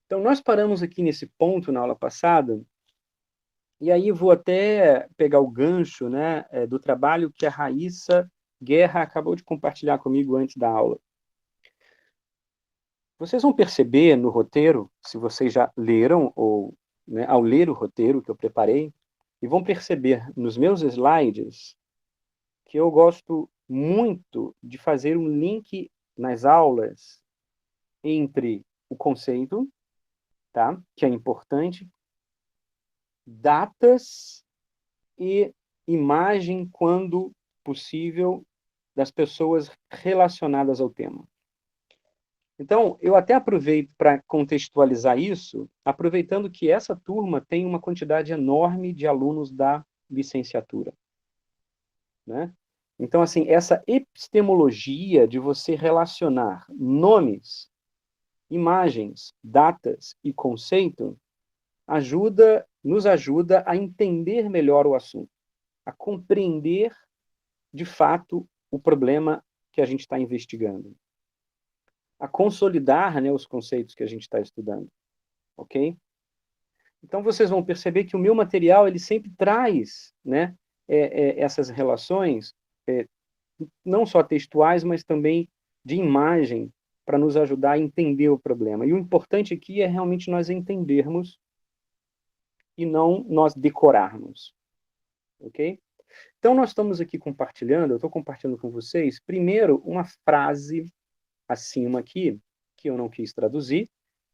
Então, nós paramos aqui nesse ponto na aula passada, e aí vou até pegar o gancho, né, do trabalho que a Raíssa Guerra acabou de compartilhar comigo antes da aula. Vocês vão perceber no roteiro, se vocês já leram, ou né, ao ler o roteiro que eu preparei, e vão perceber nos meus slides que eu gosto muito de fazer um link nas aulas entre o conceito, tá, que é importante, datas e imagem, quando possível, das pessoas relacionadas ao tema. Então, eu até aproveito para contextualizar isso, aproveitando que essa turma tem uma quantidade enorme de alunos da licenciatura, né? Então, assim, essa epistemologia de você relacionar nomes, imagens, datas e conceito nos ajuda a entender melhor o assunto, a compreender de fato o problema que a gente está investigando, a consolidar, né, os conceitos que a gente está estudando, ok? Então vocês vão perceber que o meu material ele sempre traz, né, essas relações, é, não só textuais, mas também de imagem, para nos ajudar a entender o problema. E o importante aqui é realmente nós entendermos e não nós decorarmos, ok? Então nós estamos aqui compartilhando, eu estou compartilhando com vocês, primeiro, uma frase acima aqui, que eu não quis traduzir,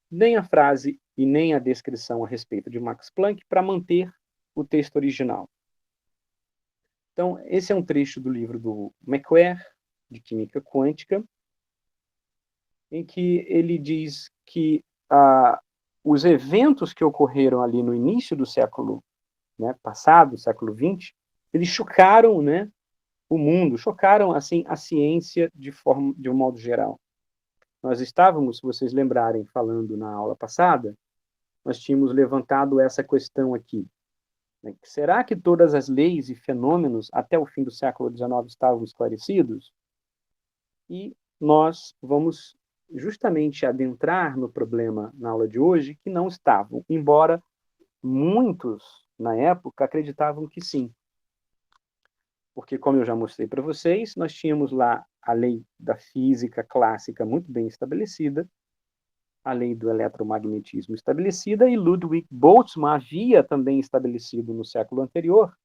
nem a frase e nem a descrição a respeito de Max Planck, para manter o texto original. Então, esse é um trecho do livro do Macquarie, de Química Quântica, em que ele diz que os eventos que ocorreram ali no início do século, né, passado, século XX, eles chocaram, né, o mundo, chocaram assim a ciência de um modo geral. Nós estávamos, se vocês lembrarem, falando na aula passada, nós tínhamos levantado essa questão aqui. Né? Será que todas as leis e fenômenos até o fim do século XIX estavam esclarecidos? E nós vamos justamente adentrar no problema na aula de hoje que não estavam, embora muitos, na época, acreditavam que sim. Porque, como eu já mostrei para vocês, nós tínhamos lá a lei da física clássica muito bem estabelecida, a lei do eletromagnetismo estabelecida, e Ludwig Boltzmann havia também estabelecido no século anterior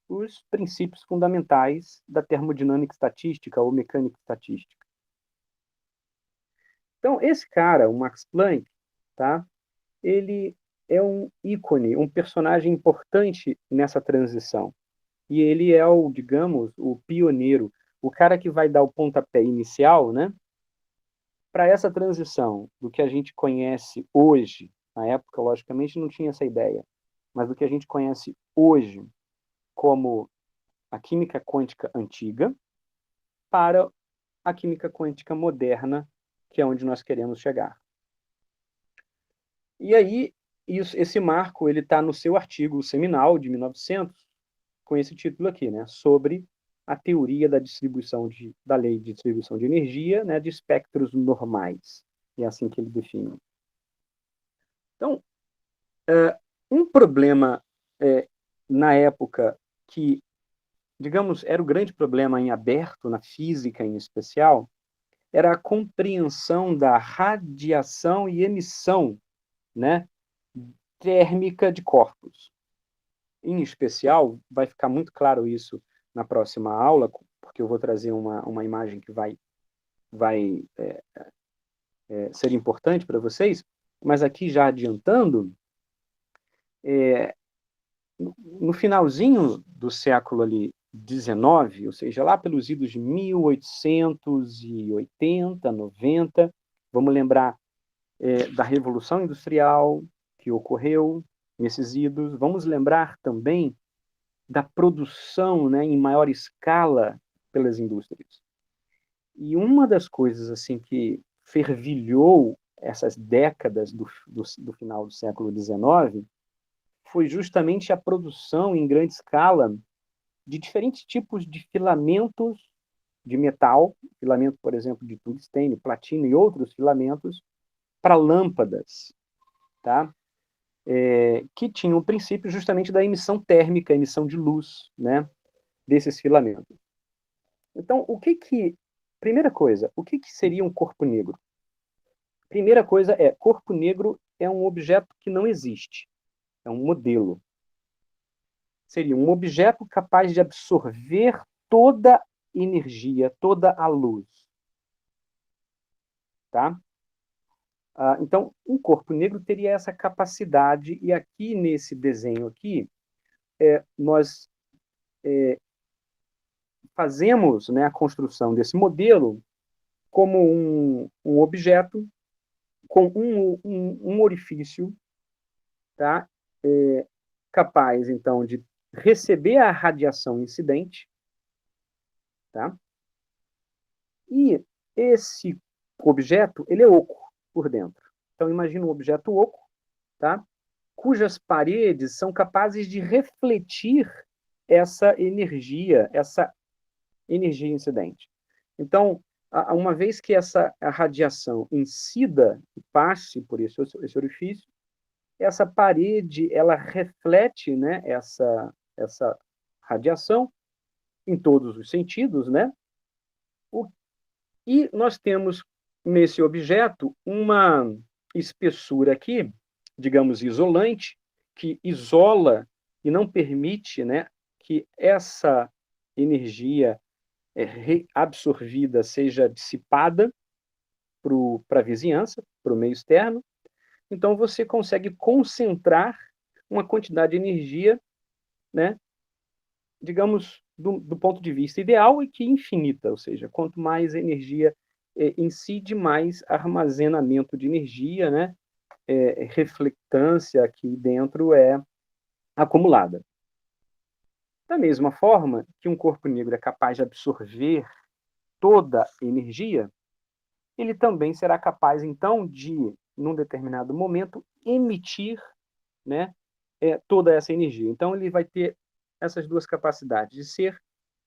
os princípios fundamentais da termodinâmica estatística ou mecânica estatística. Então, esse cara, o Max Planck, tá? Ele é um ícone, um personagem importante nessa transição. E ele é o, digamos, o pioneiro, o cara que vai dar o pontapé inicial, né, para essa transição do que a gente conhece hoje. Na época, logicamente, não tinha essa ideia, mas do que a gente conhece hoje como a química quântica antiga para a química quântica moderna, que é onde nós queremos chegar. E aí, esse marco ele está no seu artigo seminal de 1900, com esse título aqui, né, sobre a teoria da distribuição da lei de distribuição de energia, né, de espectros normais. É assim que ele define. Então, um problema na época que, digamos, era o grande problema em aberto na física em especial, era a compreensão da radiação e emissão, né, térmica de corpos. Em especial, vai ficar muito claro isso na próxima aula, porque eu vou trazer uma imagem que vai ser importante para vocês, mas aqui já adiantando, no finalzinho do século ali 19, ou seja, lá pelos idos de 1880, 90, vamos lembrar da Revolução Industrial que ocorreu nesses idos, vamos lembrar também da produção, né, em maior escala pelas indústrias. E uma das coisas assim que fervilhou essas décadas do final do século XIX foi justamente a produção em grande escala de diferentes tipos de filamentos de metal, filamento, por exemplo, de tungstênio, platina e outros filamentos, para lâmpadas, tá? Que tinham o princípio justamente da emissão térmica, emissão de luz, né, desses filamentos. Então, primeira coisa, o que seria um corpo negro? Primeira coisa corpo negro é um objeto que não existe, é um modelo. Seria um objeto capaz de absorver toda energia, toda a luz, tá? Então, um corpo negro teria essa capacidade, e aqui nesse desenho aqui, nós fazemos, né, a construção desse modelo como um objeto com um orifício, tá? Capaz, então, de receber a radiação incidente, tá? E esse objeto, ele é oco por dentro. Então, imagina um objeto oco, tá? Cujas paredes são capazes de refletir essa energia incidente. Então, uma vez que a radiação incida e passe por esse orifício, essa parede ela reflete, né, essa radiação em todos os sentidos, né? E nós temos nesse objeto uma espessura aqui, digamos, isolante, que isola e não permite, né, que essa energia absorvida seja dissipada para a vizinhança, para o meio externo. Então, você consegue concentrar uma quantidade de energia, né, digamos, do ponto de vista ideal e que infinita, ou seja, quanto mais energia incide, mais armazenamento de energia, né, reflectância aqui dentro é acumulada. Da mesma forma que um corpo negro é capaz de absorver toda a energia, ele também será capaz, então, de, num determinado momento, emitir, né, toda essa energia. Então, ele vai ter essas duas capacidades, de ser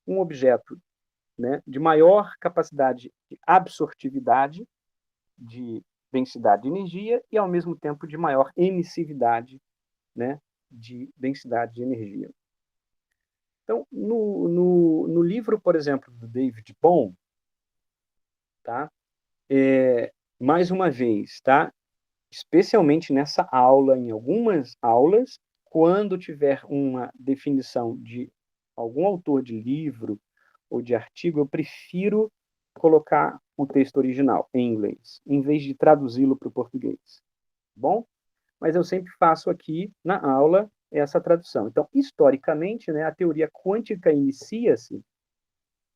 um objeto, né, de maior capacidade de absortividade, de densidade de energia, e, ao mesmo tempo, de maior emissividade, né, de densidade de energia. Então, no livro, por exemplo, do David Bohm, tá? Mais uma vez, tá? Especialmente nessa aula, em algumas aulas, quando tiver uma definição de algum autor de livro ou de artigo, eu prefiro colocar o texto original em inglês, em vez de traduzi-lo para o português. Bom? Mas eu sempre faço aqui na aula essa tradução. Então, historicamente, né, a teoria quântica inicia-se,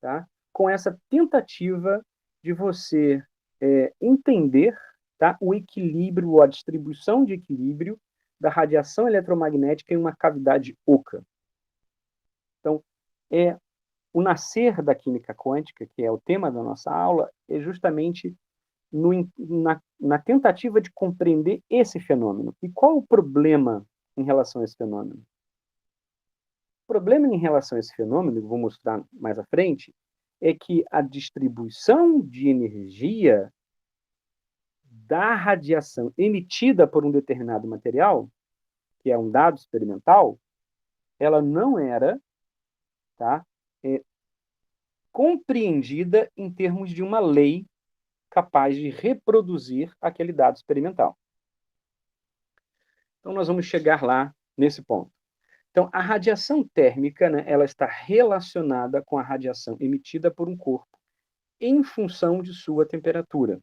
tá, com essa tentativa de você entender, tá, o equilíbrio, ou a distribuição de equilíbrio da radiação eletromagnética em uma cavidade oca. Então, o nascer da química quântica, que é o tema da nossa aula, é justamente na tentativa de compreender esse fenômeno. E qual o problema em relação a esse fenômeno? O problema em relação a esse fenômeno, que vou mostrar mais à frente, é que a distribuição de energia da radiação emitida por um determinado material, que é um dado experimental, ela não era, tá, compreendida em termos de uma lei capaz de reproduzir aquele dado experimental. Então, nós vamos chegar lá nesse ponto. Então, a radiação térmica, né, ela está relacionada com a radiação emitida por um corpo em função de sua temperatura.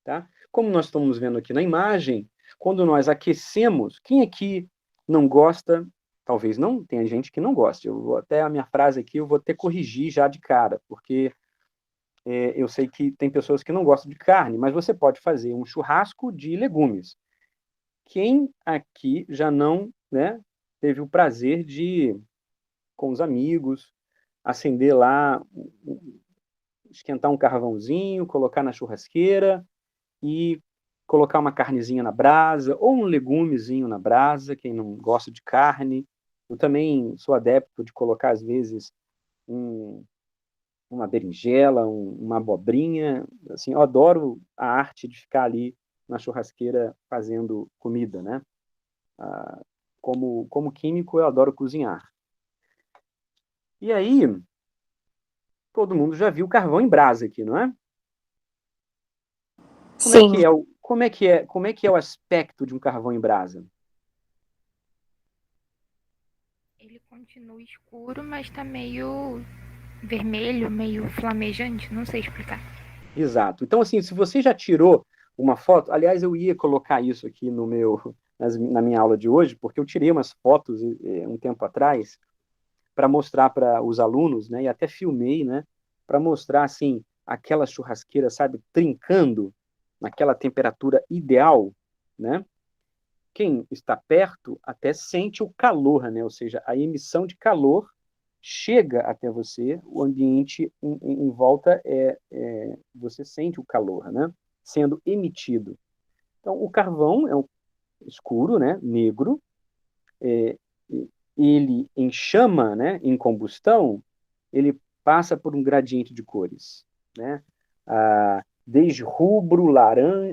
Tá? Como nós estamos vendo aqui na imagem, quando nós aquecemos, quem aqui não gosta, talvez não, tenha gente que não goste, até a minha frase aqui eu vou até corrigir já de cara, porque eu sei que tem pessoas que não gostam de carne, mas você pode fazer um churrasco de legumes. Quem aqui já não, né, teve o prazer de, com os amigos, acender lá, esquentar um carvãozinho, colocar na churrasqueira e colocar uma carnezinha na brasa, ou um legumezinho na brasa, quem não gosta de carne. Eu também sou adepto de colocar, às vezes, uma berinjela, uma abobrinha. Assim, eu adoro a arte de ficar ali na churrasqueira fazendo comida, né? Como químico, eu adoro cozinhar. E aí, todo mundo já viu carvão em brasa aqui, não é? Como é Sim, que é o aspecto de um carvão em brasa? ele continua escuro, mas tá meio vermelho, meio flamejante, não sei explicar. Exato. Então, assim, se você já tirou uma foto, aliás, eu ia colocar isso aqui na minha aula de hoje, porque eu tirei umas fotos um tempo atrás para mostrar para os alunos, né, e até filmei, né, para mostrar, assim, aquela churrasqueira, sabe, trincando naquela temperatura ideal, né? Quem está perto até sente o calor, né? Ou seja, a emissão de calor chega até você, o ambiente em volta você sente o calor, né? Sendo emitido. Então, o carvão é um escuro, né? Negro, é, ele em chama, né? Em combustão, ele passa por um gradiente de cores, né? Desde rubro,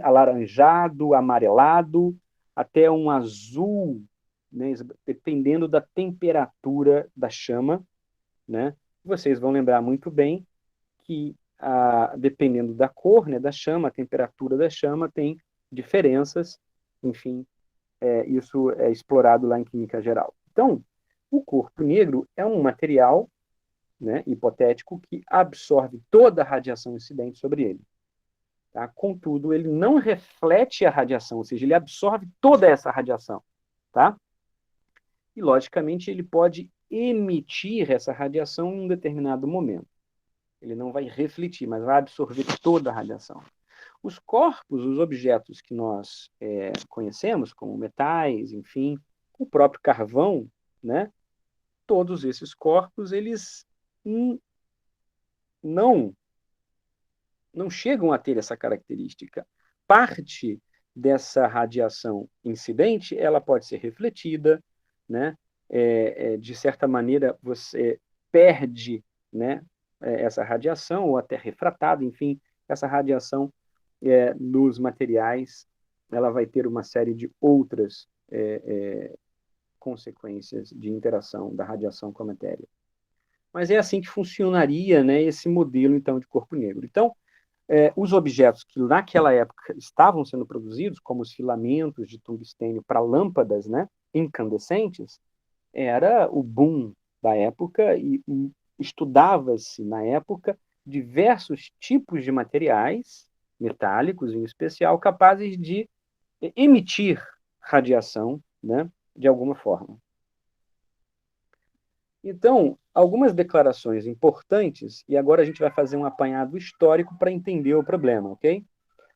alaranjado, amarelado, até um azul, né? Dependendo da temperatura da chama, né? Vocês vão lembrar muito bem que, dependendo da cor, né, da chama, a temperatura da chama tem diferenças, enfim, isso é explorado lá em química geral. Então, o corpo negro é um material, né, hipotético que absorve toda a radiação incidente sobre ele. Tá? Contudo, ele não reflete a radiação, ou seja, ele absorve toda essa radiação. Tá? E, logicamente, ele pode emitir essa radiação em um determinado momento. Ele não vai refletir, mas vai absorver toda a radiação. Os corpos, os objetos que nós conhecemos, como metais, enfim, o próprio carvão, né? Todos esses corpos, eles não não chegam a ter essa característica. Parte dessa radiação incidente, ela pode ser refletida, né? De certa maneira, você perde, né, essa radiação, ou até refratada, enfim, essa radiação nos materiais, ela vai ter uma série de outras consequências de interação da radiação com a matéria. Mas é assim que funcionaria, né, esse modelo, então, de corpo negro. Então, os objetos que naquela época estavam sendo produzidos, como os filamentos de tungstênio para lâmpadas, né, incandescentes, era o boom da época e estudava-se na época diversos tipos de materiais metálicos, em especial, capazes de emitir radiação, né, de alguma forma. Então, algumas declarações importantes, e agora a gente vai fazer um apanhado histórico para entender o problema, ok?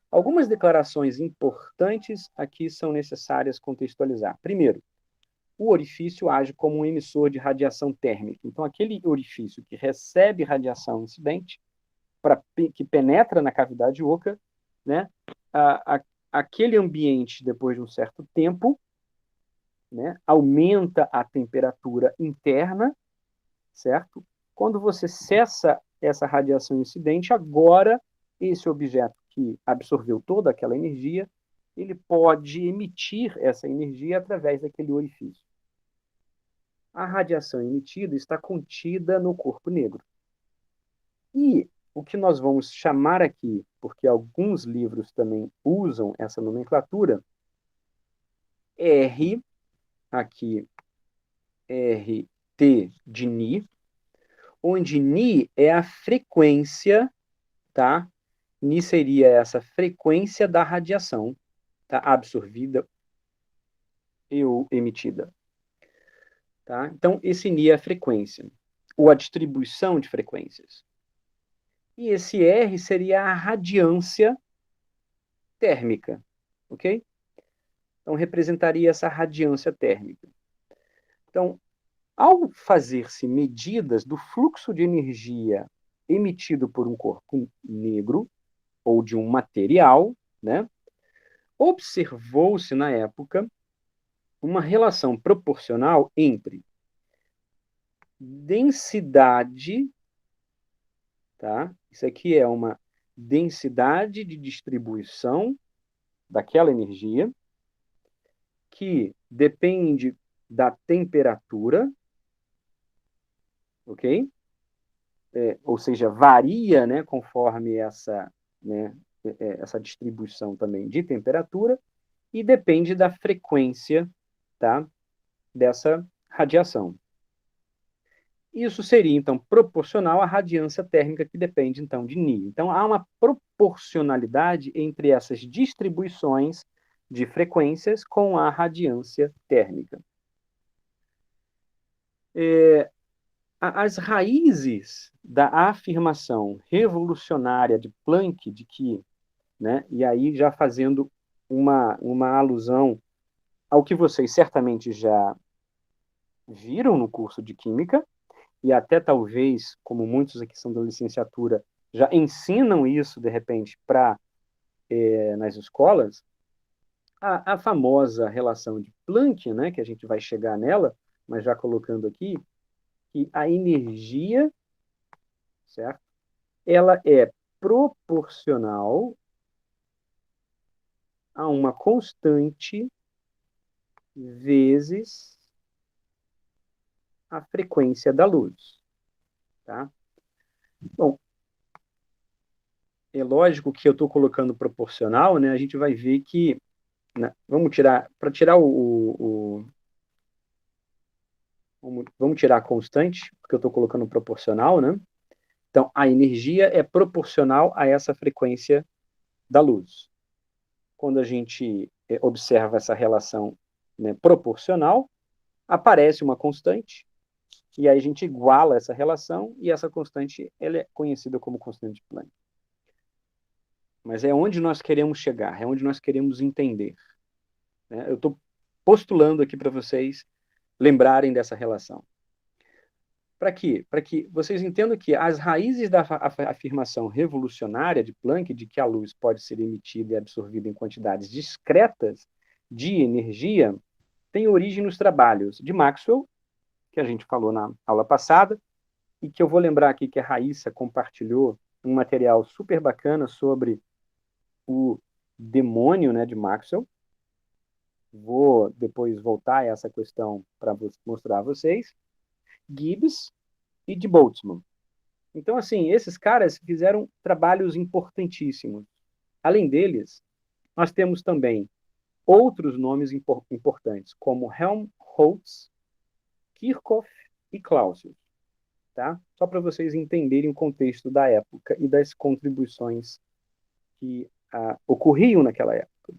Algumas declarações importantes aqui são necessárias contextualizar. Primeiro, o orifício age como um emissor de radiação térmica. Então, aquele orifício que recebe radiação incidente, que penetra na cavidade oca, né, aquele ambiente, depois de um certo tempo, né, aumenta a temperatura interna, certo? Quando você cessa essa radiação incidente, agora esse objeto que absorveu toda aquela energia, ele pode emitir essa energia através daquele orifício. A radiação emitida está contida no corpo negro. E o que nós vamos chamar aqui, porque alguns livros também usam essa nomenclatura, R, aqui RT de Ni, onde Ni é a frequência, tá? Ni seria essa frequência da radiação, tá? Absorvida ou emitida. Tá? Então, esse Ni é a frequência, ou a distribuição de frequências. E esse R seria a radiância térmica, ok? Então, representaria essa radiância térmica. Então, ao fazer-se medidas do fluxo de energia emitido por um corpo negro, ou de um material, né, observou-se na época uma relação proporcional entre densidade, tá? Isso aqui é uma densidade de distribuição daquela energia, que depende da temperatura, ok? Ou seja, varia, né, conforme essa, né, essa distribuição também de temperatura, e depende da frequência, tá, dessa radiação. Isso seria, então, proporcional à radiância térmica, que depende, então, de Ni. Então, há uma proporcionalidade entre essas distribuições de frequências com a radiância térmica. As raízes da afirmação revolucionária de Planck, de que, né, e aí já fazendo uma alusão ao que vocês certamente já viram no curso de Química, e até talvez, como muitos aqui são da licenciatura, já ensinam isso, de repente, nas escolas, a famosa relação de Planck, né, que a gente vai chegar nela, mas já colocando aqui, que a energia, certo? Ela é proporcional a uma constante vezes a frequência da luz, tá? Bom, é lógico que eu estou colocando proporcional, né? A gente vai ver que, né, vamos tirar, para tirar vamos tirar a constante, porque eu estou colocando proporcional, né? Então, a energia é proporcional a essa frequência da luz. Quando a gente observa essa relação, né, proporcional, aparece uma constante, e aí a gente iguala essa relação, e essa constante ela é conhecida como constante de Planck. Mas é onde nós queremos chegar, é onde nós queremos entender, né? Eu estou postulando aqui para vocês lembrarem dessa relação. Para quê? Para que vocês entendam que as raízes da afirmação revolucionária de Planck, de que a luz pode ser emitida e absorvida em quantidades discretas de energia, têm origem nos trabalhos de Maxwell, que a gente falou na aula passada, e que eu vou lembrar aqui que a Raíssa compartilhou um material super bacana sobre o demônio, né, de Maxwell. Vou depois voltar a essa questão para mostrar a vocês. Gibbs e de Boltzmann. Então, assim, esses caras fizeram trabalhos importantíssimos. Além deles, nós temos também outros nomes importantes, como Helmholtz, Kirchhoff e Clausius, tá? Só para vocês entenderem o contexto da época e das contribuições que ocorriam naquela época.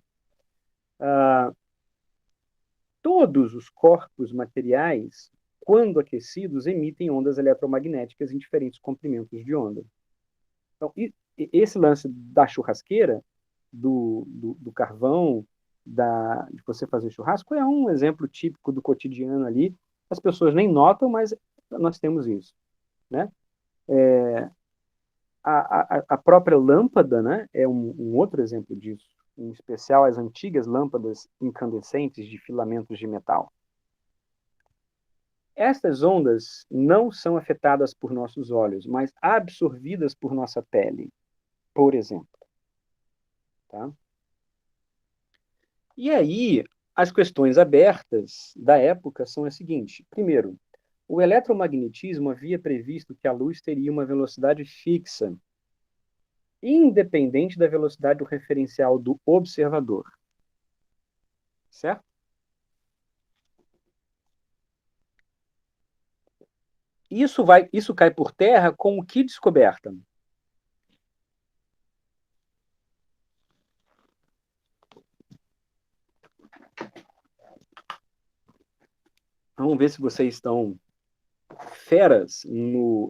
Todos os corpos materiais, quando aquecidos, emitem ondas eletromagnéticas em diferentes comprimentos de onda. Então, esse lance da churrasqueira, do carvão, de você fazer churrasco, é um exemplo típico do cotidiano ali. As pessoas nem notam, mas nós temos isso, né? A própria lâmpada, né, é um outro exemplo disso, em especial as antigas lâmpadas incandescentes de filamentos de metal. Estas ondas não são afetadas por nossos olhos, mas absorvidas por nossa pele, por exemplo. Tá? E aí, as questões abertas da época são as seguintes. Primeiro, o eletromagnetismo havia previsto que a luz teria uma velocidade fixa, independente da velocidade do referencial do observador. Certo? Isso cai por terra com o que descoberta? Vamos ver se vocês estão feras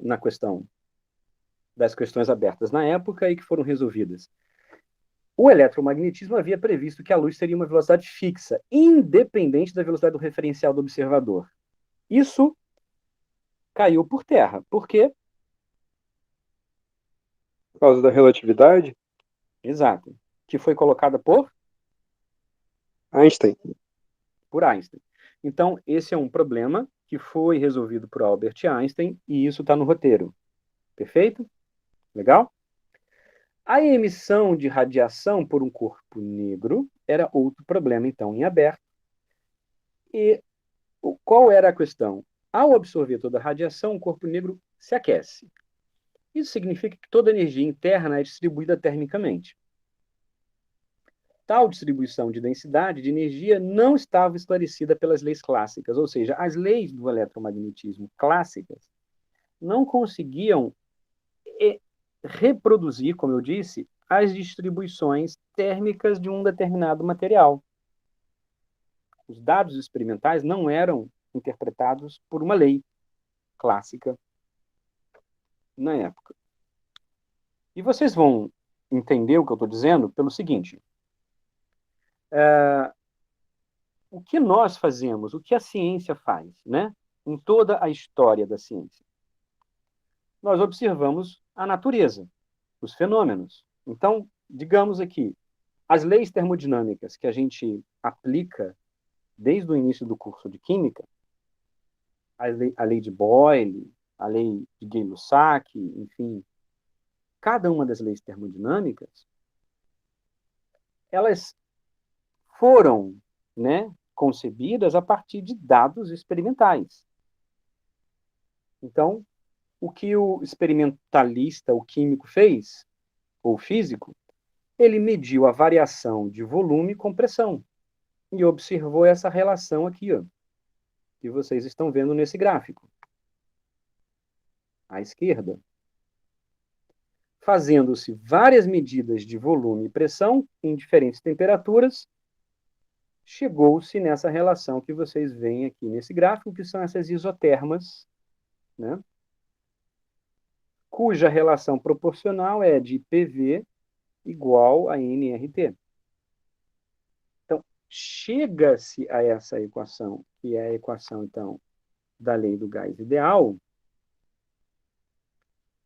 na questão das questões abertas na época e que foram resolvidas. O eletromagnetismo havia previsto que a luz teria uma velocidade fixa, independente da velocidade do referencial do observador. Isso caiu por terra. Por quê? Por causa da relatividade? Exato. Que foi colocada por Einstein. Por Einstein. Então, esse é um problema que foi resolvido por Albert Einstein e isso está no roteiro. Perfeito? Legal? A emissão de radiação por um corpo negro era outro problema, então, em aberto. E qual era a questão? Ao absorver toda a radiação, o corpo negro se aquece. Isso significa que toda a energia interna é distribuída termicamente. Tal distribuição de densidade de energia não estava esclarecida pelas leis clássicas, ou seja, as leis do eletromagnetismo clássicas não conseguiam reproduzir, como eu disse, as distribuições térmicas de um determinado material. Os dados experimentais não eram interpretados por uma lei clássica na época. E vocês vão entender o que eu estou dizendo pelo seguinte: o que nós fazemos, o que a ciência faz, né? Em toda a história da ciência. Nós observamos a natureza, os fenômenos. Então, digamos aqui, as leis termodinâmicas que a gente aplica desde o início do curso de Química, a lei de Boyle, a lei de Gay-Lussac, enfim, cada uma das leis termodinâmicas, elas foram, né, concebidas a partir de dados experimentais. Então, o que o experimentalista, o químico fez, ou o físico, ele mediu a variação de volume com pressão e observou essa relação aqui, ó, que vocês estão vendo nesse gráfico, à esquerda. Fazendo-se várias medidas de volume e pressão em diferentes temperaturas, chegou-se nessa relação que vocês veem aqui nesse gráfico, que são essas isotermas, né? Cuja relação proporcional é de PV igual a nRT. Então, chega-se a essa equação, que é a equação, então, da lei do gás ideal,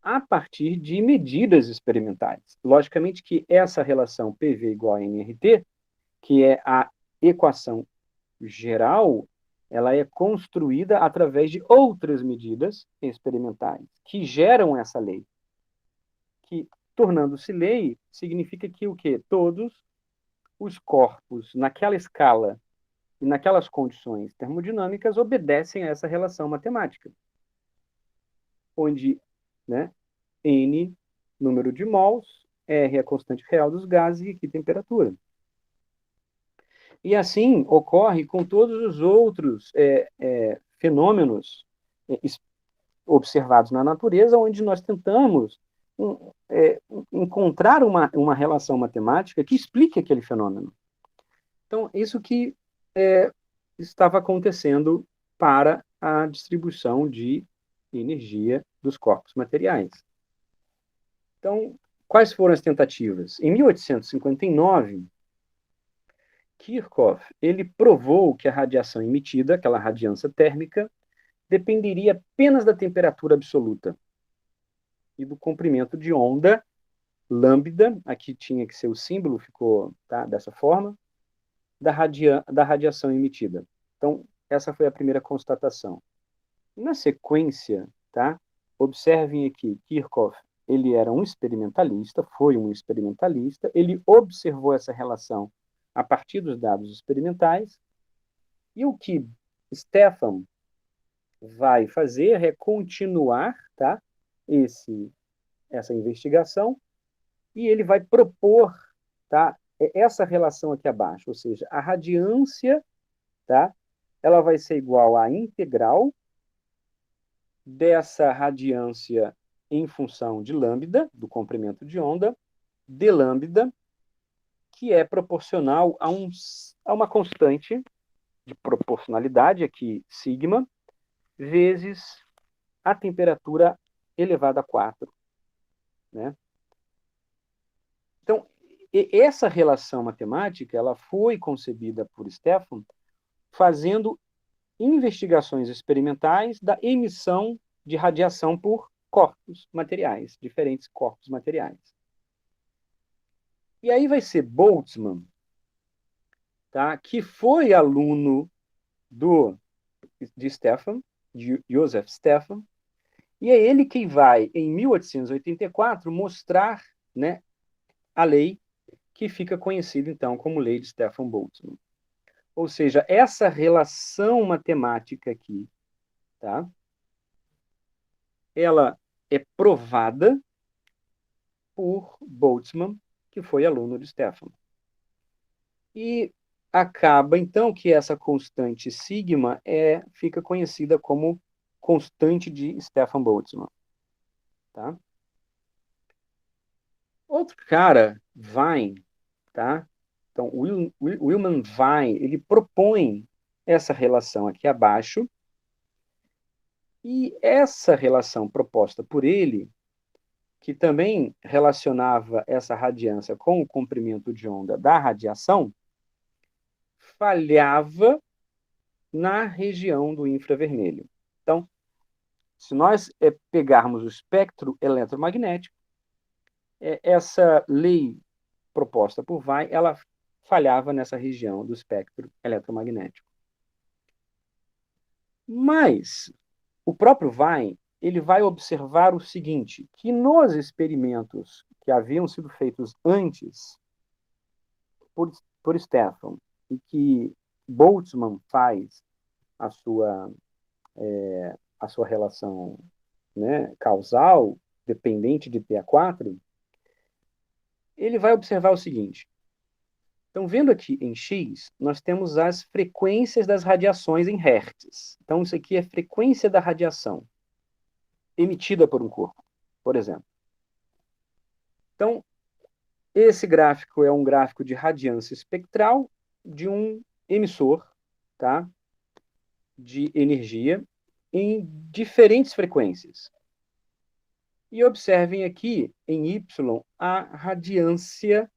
a partir de medidas experimentais. Logicamente que essa relação PV igual a nRT, que é a equação geral, ela é construída através de outras medidas experimentais que geram essa lei. Que, tornando-se lei, significa que o quê? Todos os corpos naquela escala e naquelas condições termodinâmicas obedecem a essa relação matemática, onde, né, N, número de mols, R é a constante real dos gases e aqui temperatura. E assim ocorre com todos os outros fenômenos observados na natureza, onde nós tentamos encontrar uma relação matemática que explique aquele fenômeno. Então, isso que estava acontecendo para a distribuição de energia dos corpos materiais. Então, quais foram as tentativas? Em 1859, Kirchhoff ele provou que a radiação emitida, aquela radiância térmica, dependeria apenas da temperatura absoluta e do comprimento de onda lambda, aqui tinha que ser o símbolo, ficou dessa forma, da radiação emitida. Então, essa foi a primeira constatação. Na sequência, observem aqui, Kirchhoff, ele era um experimentalista, foi um experimentalista, ele observou essa relação a partir dos dados experimentais, e o que Stefan vai fazer é continuar essa investigação, e ele vai propor essa relação aqui abaixo, ou seja, a radiância ela vai ser igual à integral dessa radiância em função de lambda, do comprimento de onda, d lambda, que é proporcional a uma constante de proporcionalidade, aqui sigma, vezes a temperatura elevada a 4. Né? Então, essa relação matemática ela foi concebida por Stefan fazendo investigações experimentais da emissão de radiação por corpos materiais, diferentes corpos materiais. E aí vai ser Boltzmann, que foi aluno de Stefan, de Joseph Stefan, e é ele quem vai, em 1884, mostrar, né, a lei que fica conhecida, então, como lei de Stefan Boltzmann. Ou seja, essa relação matemática aqui, tá? Ela é provada por Boltzmann, que foi aluno de Stefan. E acaba, então, que essa constante sigma fica conhecida como constante de Stefan Boltzmann. Tá? Outro cara, Wien, tá? Então, Willmann Wien, ele propõe essa relação aqui abaixo, e essa relação proposta por ele, que também relacionava essa radiância com o comprimento de onda da radiação, falhava na região do infravermelho. Então, se nós pegarmos o espectro eletromagnético, essa lei proposta por Wien, ela falhava nessa região do espectro eletromagnético. Mas o próprio Wien, ele vai observar o seguinte, que nos experimentos que haviam sido feitos antes por Stefan e que Boltzmann faz a sua relação, né, causal dependente de PA4, ele vai observar o seguinte. Então, vendo aqui em X, nós temos as frequências das radiações em Hertz. Então, isso aqui é frequência da radiação emitida por um corpo, por exemplo. Então, esse gráfico é um gráfico de radiância espectral de um emissor, tá? De energia em diferentes frequências. E observem aqui, em Y, a radiância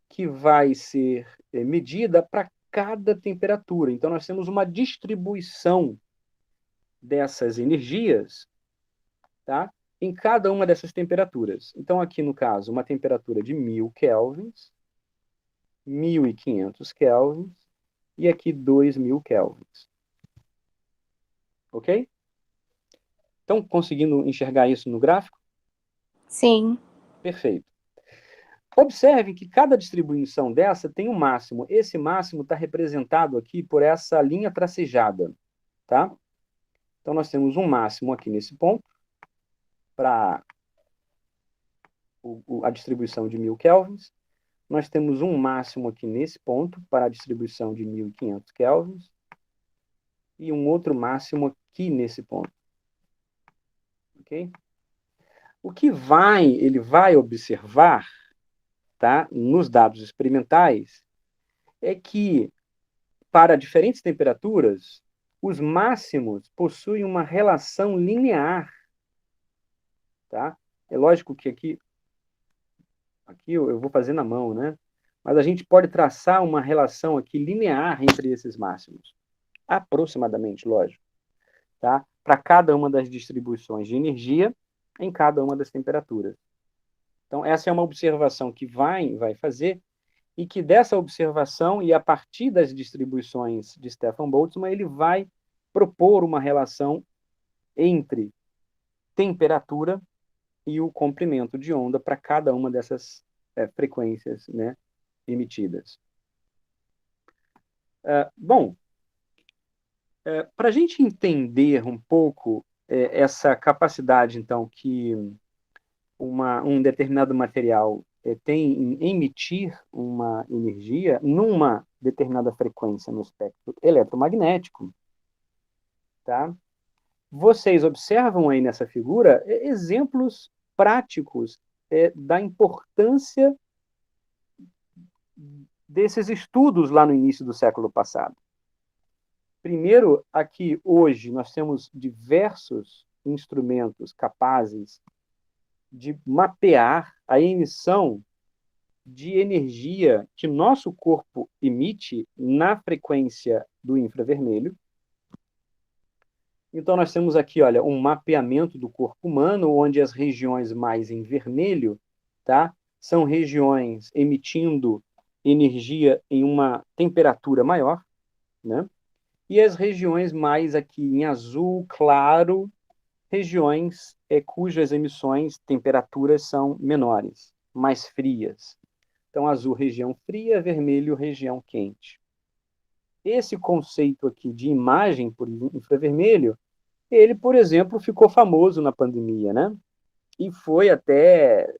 que vai ser medida para cada temperatura. Então, nós temos uma distribuição dessas energias, tá? Em cada uma dessas temperaturas. Então, aqui no caso, uma temperatura de 1000 kelvins, 1500 kelvins e aqui 2000 kelvins. Ok? Estão conseguindo enxergar isso no gráfico? Sim. Perfeito. Observe que cada distribuição dessa tem um máximo. Esse máximo está representado aqui por essa linha tracejada, tá? Então, nós temos um máximo aqui nesse ponto, para a distribuição de 1000 kelvins. Nós temos um máximo aqui nesse ponto, para a distribuição de 1500 kelvins. E um outro máximo aqui nesse ponto. Ok? O que ele vai observar, tá, nos dados experimentais, é que, para diferentes temperaturas, os máximos possuem uma relação linear. Tá? É lógico que aqui eu vou fazer na mão, né? Mas a gente pode traçar uma relação aqui linear entre esses máximos. Aproximadamente, lógico. Tá? Para cada uma das distribuições de energia em cada uma das temperaturas. Então, essa é uma observação que vai fazer, e que dessa observação, e a partir das distribuições de Stefan Boltzmann, ele vai propor uma relação entre temperatura e o comprimento de onda para cada uma dessas frequências, né, emitidas. Bom, para a gente entender um pouco essa capacidade, então, que um determinado material tem em emitir uma energia numa determinada frequência no espectro eletromagnético, tá? Vocês observam aí nessa figura exemplos práticos da importância desses estudos lá no início do século passado. Primeiro, aqui hoje nós temos diversos instrumentos capazes de mapear a emissão de energia que nosso corpo emite na frequência do infravermelho. Então, nós temos aqui, olha, um mapeamento do corpo humano, onde as regiões mais em vermelho, tá, são regiões emitindo energia em uma temperatura maior, né? E as regiões mais aqui em azul claro, regiões cujas emissões, temperaturas são menores, mais frias. Então, azul, região fria, vermelho, região quente. Esse conceito aqui de imagem por infravermelho, ele, por exemplo, ficou famoso na pandemia, né? E foi até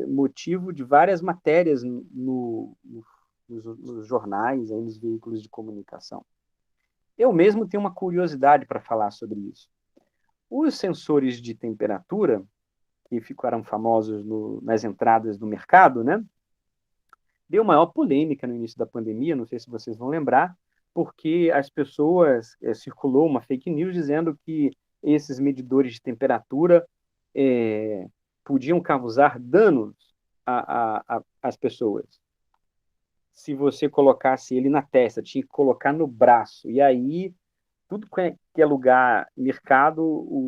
motivo de várias matérias nos jornais, aí, nos veículos de comunicação. Eu mesmo tenho uma curiosidade para falar sobre isso. Os sensores de temperatura, que ficaram famosos nas entradas do mercado, né? Deu maior polêmica no início da pandemia, não sei se vocês vão lembrar, porque as pessoas, circulou uma fake news dizendo que esses medidores de temperatura podiam causar danos às pessoas. Se você colocasse ele na testa, tinha que colocar no braço. E aí, tudo que é lugar, mercado,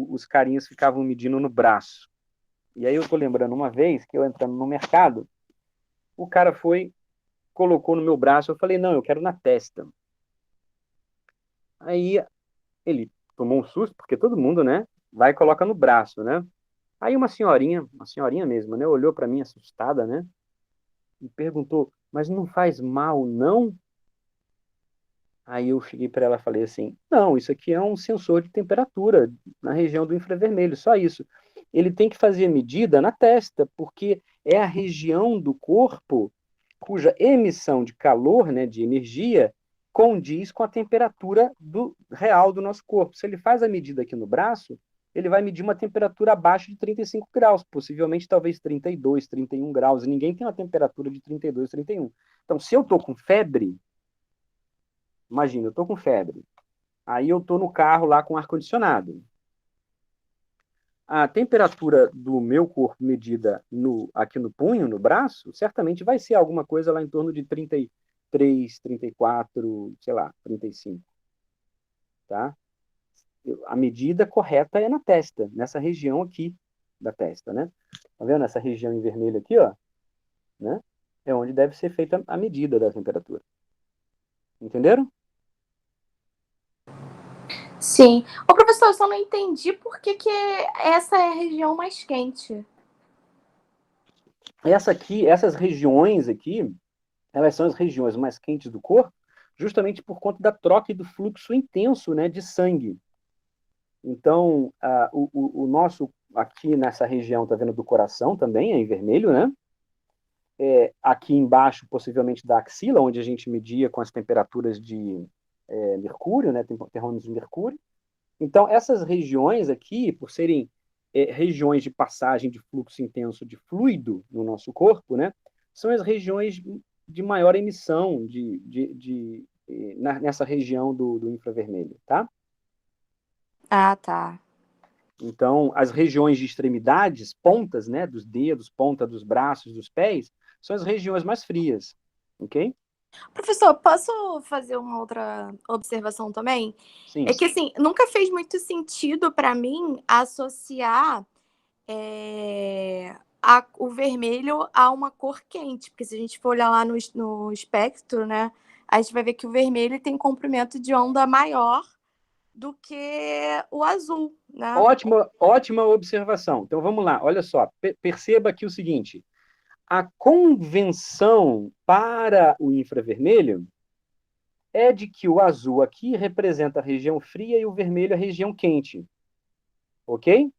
os carinhas ficavam medindo no braço. E aí eu estou lembrando uma vez que eu entrando no mercado, o cara colocou no meu braço, eu falei, não, eu quero na testa. Aí ele tomou um susto, porque todo mundo, né, vai e coloca no braço, né? Aí uma senhorinha mesmo, né, olhou para mim assustada, né, e perguntou, mas não faz mal, não? Aí eu cheguei para ela e falei assim, não, isso aqui é um sensor de temperatura na região do infravermelho, só isso. Ele tem que fazer medida na testa, porque é a região do corpo cuja emissão de calor, né, de energia, condiz com a temperatura real do nosso corpo. Se ele faz a medida aqui no braço, ele vai medir uma temperatura abaixo de 35 graus, possivelmente talvez 32, 31 graus, e ninguém tem uma temperatura de 32, 31. Então, se eu estou com febre, imagina, eu estou com febre, aí eu estou no carro lá com ar-condicionado. A temperatura do meu corpo medida aqui no punho, no braço, certamente vai ser alguma coisa lá em torno de 33, 34, sei lá, 35. Tá? A medida correta é na testa, nessa região aqui da testa, né? Tá vendo essa região em vermelho aqui, ó? Né? É onde deve ser feita a medida da temperatura. Entenderam? Sim. Ô, professor, eu só não entendi por que essa é a região mais quente. Essas regiões aqui, elas são as regiões mais quentes do corpo, justamente por conta da troca e do fluxo intenso, né, de sangue. Então, o nosso, aqui nessa região, tá vendo, do coração também, é em vermelho, né? Aqui embaixo, possivelmente da axila, onde a gente media com as temperaturas de mercúrio, né, termômetros de mercúrio. Então, essas regiões aqui, por serem regiões de passagem de fluxo intenso de fluido no nosso corpo, né, são as regiões de maior emissão nessa região do infravermelho, tá? Ah, tá. Então, as regiões de extremidades, pontas, né, dos dedos, ponta dos braços, dos pés, são as regiões mais frias, ok? Professor, posso fazer uma outra observação também? Sim. É que, assim, nunca fez muito sentido para mim associar o vermelho a uma cor quente, porque se a gente for olhar lá no espectro, né, a gente vai ver que o vermelho tem comprimento de onda maior do que o azul, né? Ótima observação. Então, vamos lá, olha só, perceba aqui o seguinte, a convenção para o infravermelho é de que o azul aqui representa a região fria e o vermelho a região quente. Ok?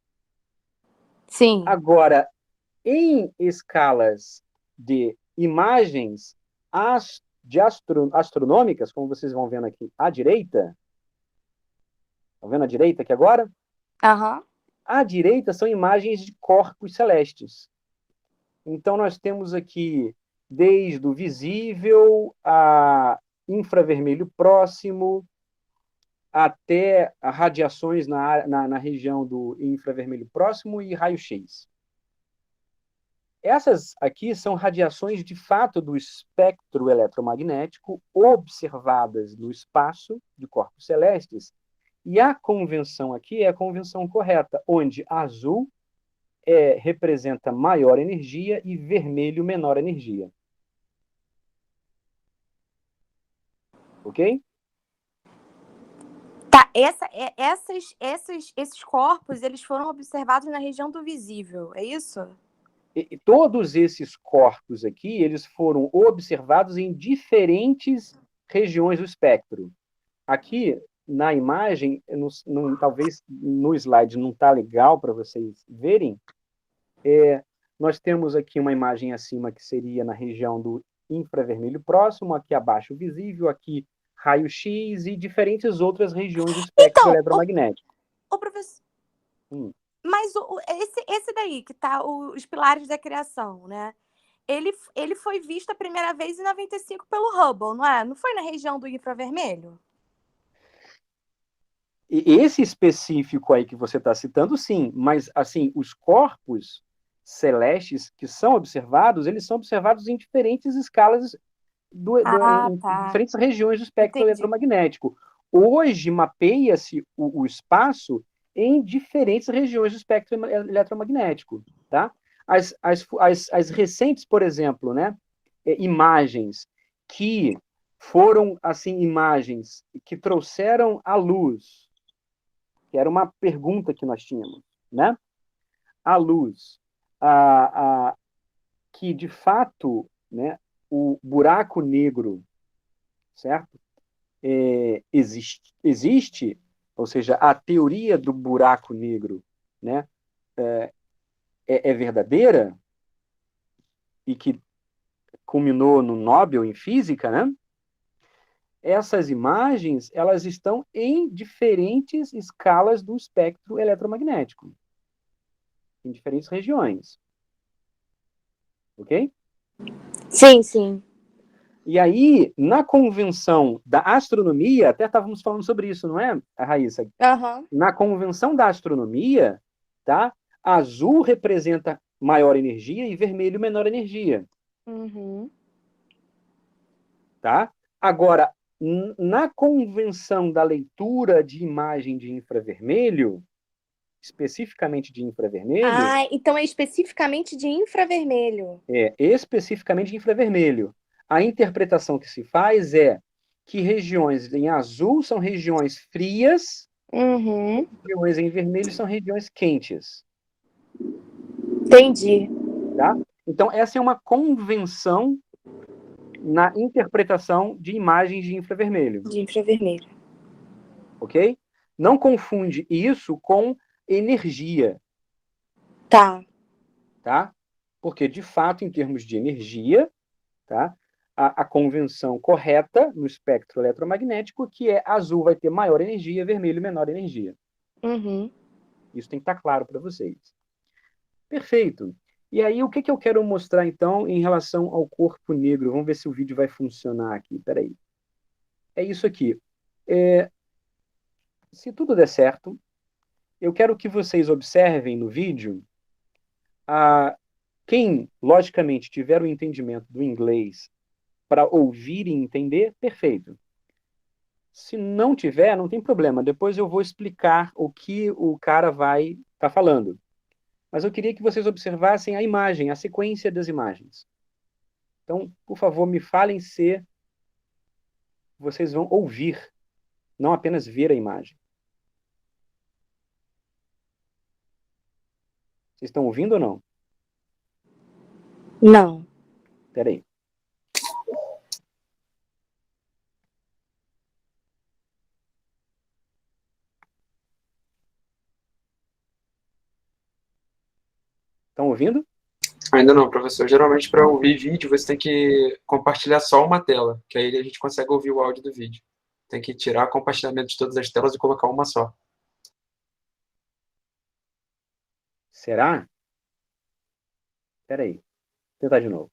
Sim. Agora, em escalas de imagens astronômicas, como vocês vão vendo aqui à direita, estão vendo à direita aqui agora? Aham. À direita são imagens de corpos celestes. Então, nós temos aqui desde o visível a infravermelho próximo, até radiações na região do infravermelho próximo e raio-x. Essas aqui são radiações de fato do espectro eletromagnético observadas no espaço de corpos celestes. E a convenção aqui é a convenção correta, onde azul representa maior energia e vermelho menor energia. Ok? Tá, esses corpos, eles foram observados na região do visível, é isso? E todos esses corpos aqui, eles foram observados em diferentes regiões do espectro. Aqui, na imagem, talvez no slide não está legal para vocês verem, nós temos aqui uma imagem acima que seria na região do infravermelho próximo, aqui abaixo visível, aqui raio-x e diferentes outras regiões do espectro eletromagnético. Ô, professor, Hum. mas esse daí, que tá os pilares da criação, né? Ele foi visto a primeira vez em 95 pelo Hubble, não é? Não foi na região do infravermelho? E esse específico aí que você está citando, sim, mas assim, os corpos celestes que são observados, eles são observados em diferentes escalas, em Tá. diferentes regiões do espectro Entendi. eletromagnético. Hoje, mapeia-se o espaço em diferentes regiões do espectro eletromagnético. Tá? As recentes, por exemplo, né, imagens que foram assim imagens que trouxeram à luz, que era uma pergunta que nós tínhamos, né? À luz, que de fato, né, o buraco negro, certo? Existe, ou seja, a teoria do buraco negro, né, é verdadeira e que culminou no Nobel em física, né? Essas imagens, elas estão em diferentes escalas do espectro eletromagnético, em diferentes regiões. Ok? Sim, sim. E aí, na convenção da astronomia, até estávamos falando sobre isso, não é, Raíssa? Uhum. Na convenção da astronomia, tá? Azul representa maior energia e vermelho menor energia. Uhum. Tá? Agora, na convenção da leitura de imagem de infravermelho, especificamente de infravermelho, Então é especificamente de infravermelho. especificamente de infravermelho, a interpretação que se faz é que regiões em azul são regiões frias, Uhum. regiões em vermelho são regiões quentes. Entendi. Tá? Então, essa é uma convenção na interpretação de imagens de infravermelho. De infravermelho. Ok? Não confunde isso com energia. Tá. Tá? Porque, de fato, em termos de energia, tá? A convenção correta no espectro eletromagnético que é azul vai ter maior energia, vermelho menor energia. Uhum. Isso tem que estar claro para vocês. Perfeito. E aí, o que eu quero mostrar, então, em relação ao corpo negro? Vamos ver se o vídeo vai funcionar aqui. Peraí. É isso aqui. Se tudo der certo, eu quero que vocês observem no vídeo quem, logicamente, tiver o entendimento do inglês para ouvir e entender, perfeito. Se não tiver, não tem problema. Depois eu vou explicar o que o cara vai estar falando. Mas eu queria que vocês observassem a imagem, a sequência das imagens. Então, por favor, me falem se vocês vão ouvir, não apenas ver a imagem. Vocês estão ouvindo ou não? Não. Espera aí. Estão ouvindo? Ainda não, professor. Geralmente, para ouvir vídeo, você tem que compartilhar só uma tela, que aí a gente consegue ouvir o áudio do vídeo. Tem que tirar compartilhamento de todas as telas e colocar uma só. Será? Espera aí. Vou tentar de novo.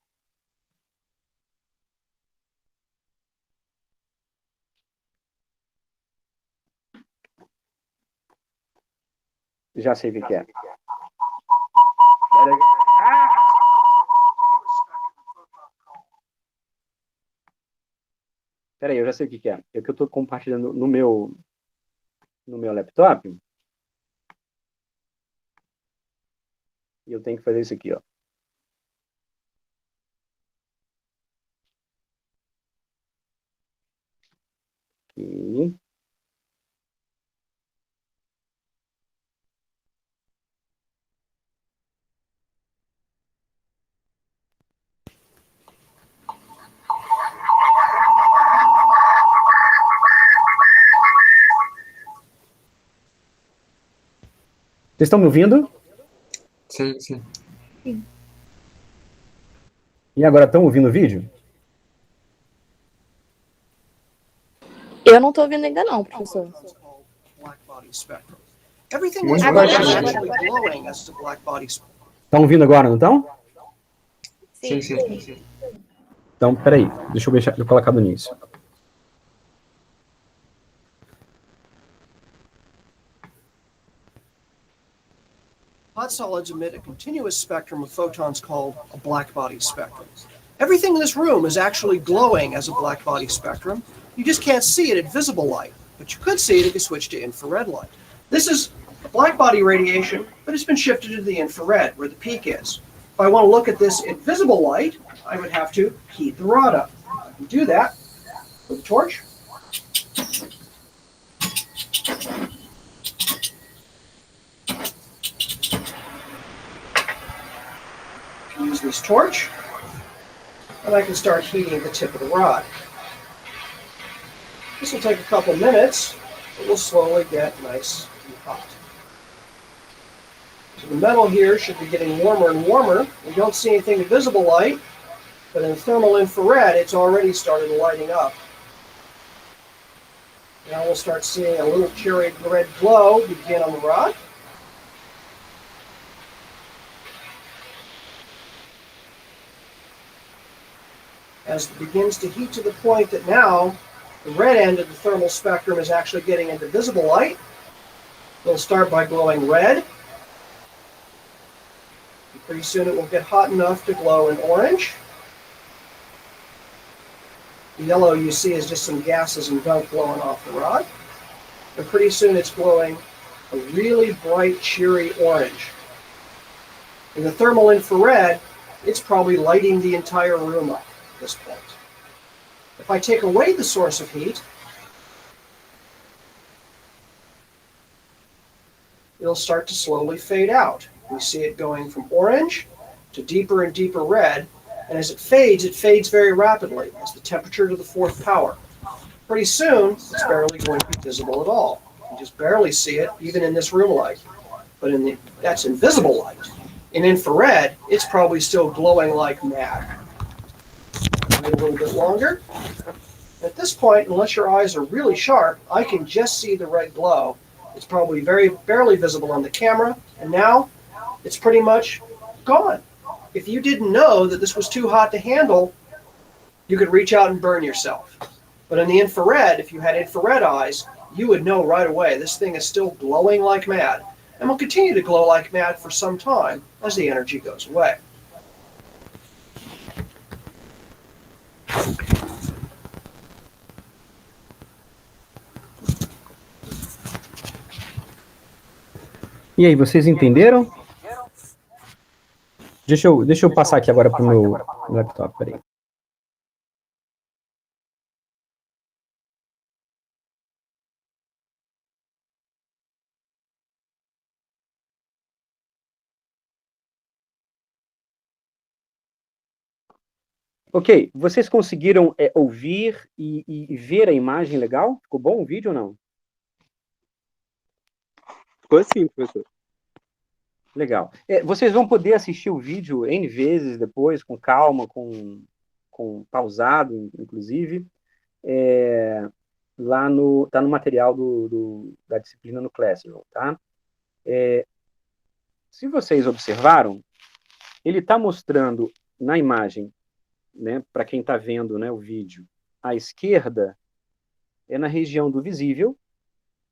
Já sei o que é. Peraí, eu já sei o que é. É que eu estou compartilhando no meu laptop. E eu tenho que fazer isso aqui, ó. Aqui. Vocês estão me ouvindo? Sim, sim. E agora estão ouvindo o vídeo? Eu não tô ouvindo ainda não, professor. Muito Agora baixinho. Estão ouvindo agora, não estão? Sim, sim. Então, peraí, deixa eu colocar do início. Hot solids emit a continuous spectrum of photons called a blackbody spectrum. Everything in this room is actually glowing as a blackbody spectrum. You just can't see it at visible light, but you could see it if you switch to infrared light. This is blackbody radiation, but it's been shifted to the infrared, where the peak is. If I want to look at this in visible light, I would have to heat the rod up. I can do that with a torch. Use this torch, and I can start heating the tip of the rod. This will take a couple minutes, but will slowly get nice and hot. So the metal here should be getting warmer and warmer. We don't see anything in visible light, but in thermal infrared, it's already started lighting up. Now we'll start seeing a little cherry red glow begin on the rod. As it begins to heat to the point that now the red end of the thermal spectrum is actually getting into visible light, it'll start by glowing red. And pretty soon it will get hot enough to glow in orange. The yellow you see is just some gases and gunk blowing off the rod. And pretty soon it's glowing a really bright, cheery orange. In the thermal infrared, it's probably lighting the entire room up at this point. If I take away the source of heat, it'll start to slowly fade out. We see it going from orange to deeper and deeper red, and as it fades very rapidly as the temperature to the fourth power. Pretty soon, it's barely going to be visible at all. You can just barely see it, even in this room light. But that's invisible light. In infrared, it's probably still glowing like mad. Wait a little bit longer. At this point, unless your eyes are really sharp, I can just see the red glow. It's probably very barely visible on the camera, and now it's pretty much gone. If you didn't know that this was too hot to handle, you could reach out and burn yourself. But in the infrared, if you had infrared eyes, you would know right away this thing is still glowing like mad, and will continue to glow like mad for some time as the energy goes away. E aí, vocês entenderam? Deixa eu passar aqui agora para o meu laptop, peraí. Ok, vocês conseguiram ouvir e ver a imagem legal? Ficou bom o vídeo ou não? Ficou assim, professor. Legal. Vocês vão poder assistir o vídeo N vezes depois, com calma, com pausado, inclusive, lá tá no material da disciplina no Classroom, tá? Se vocês observaram, ele está mostrando na imagem, né, para quem está vendo, né, o vídeo, à esquerda é na região do visível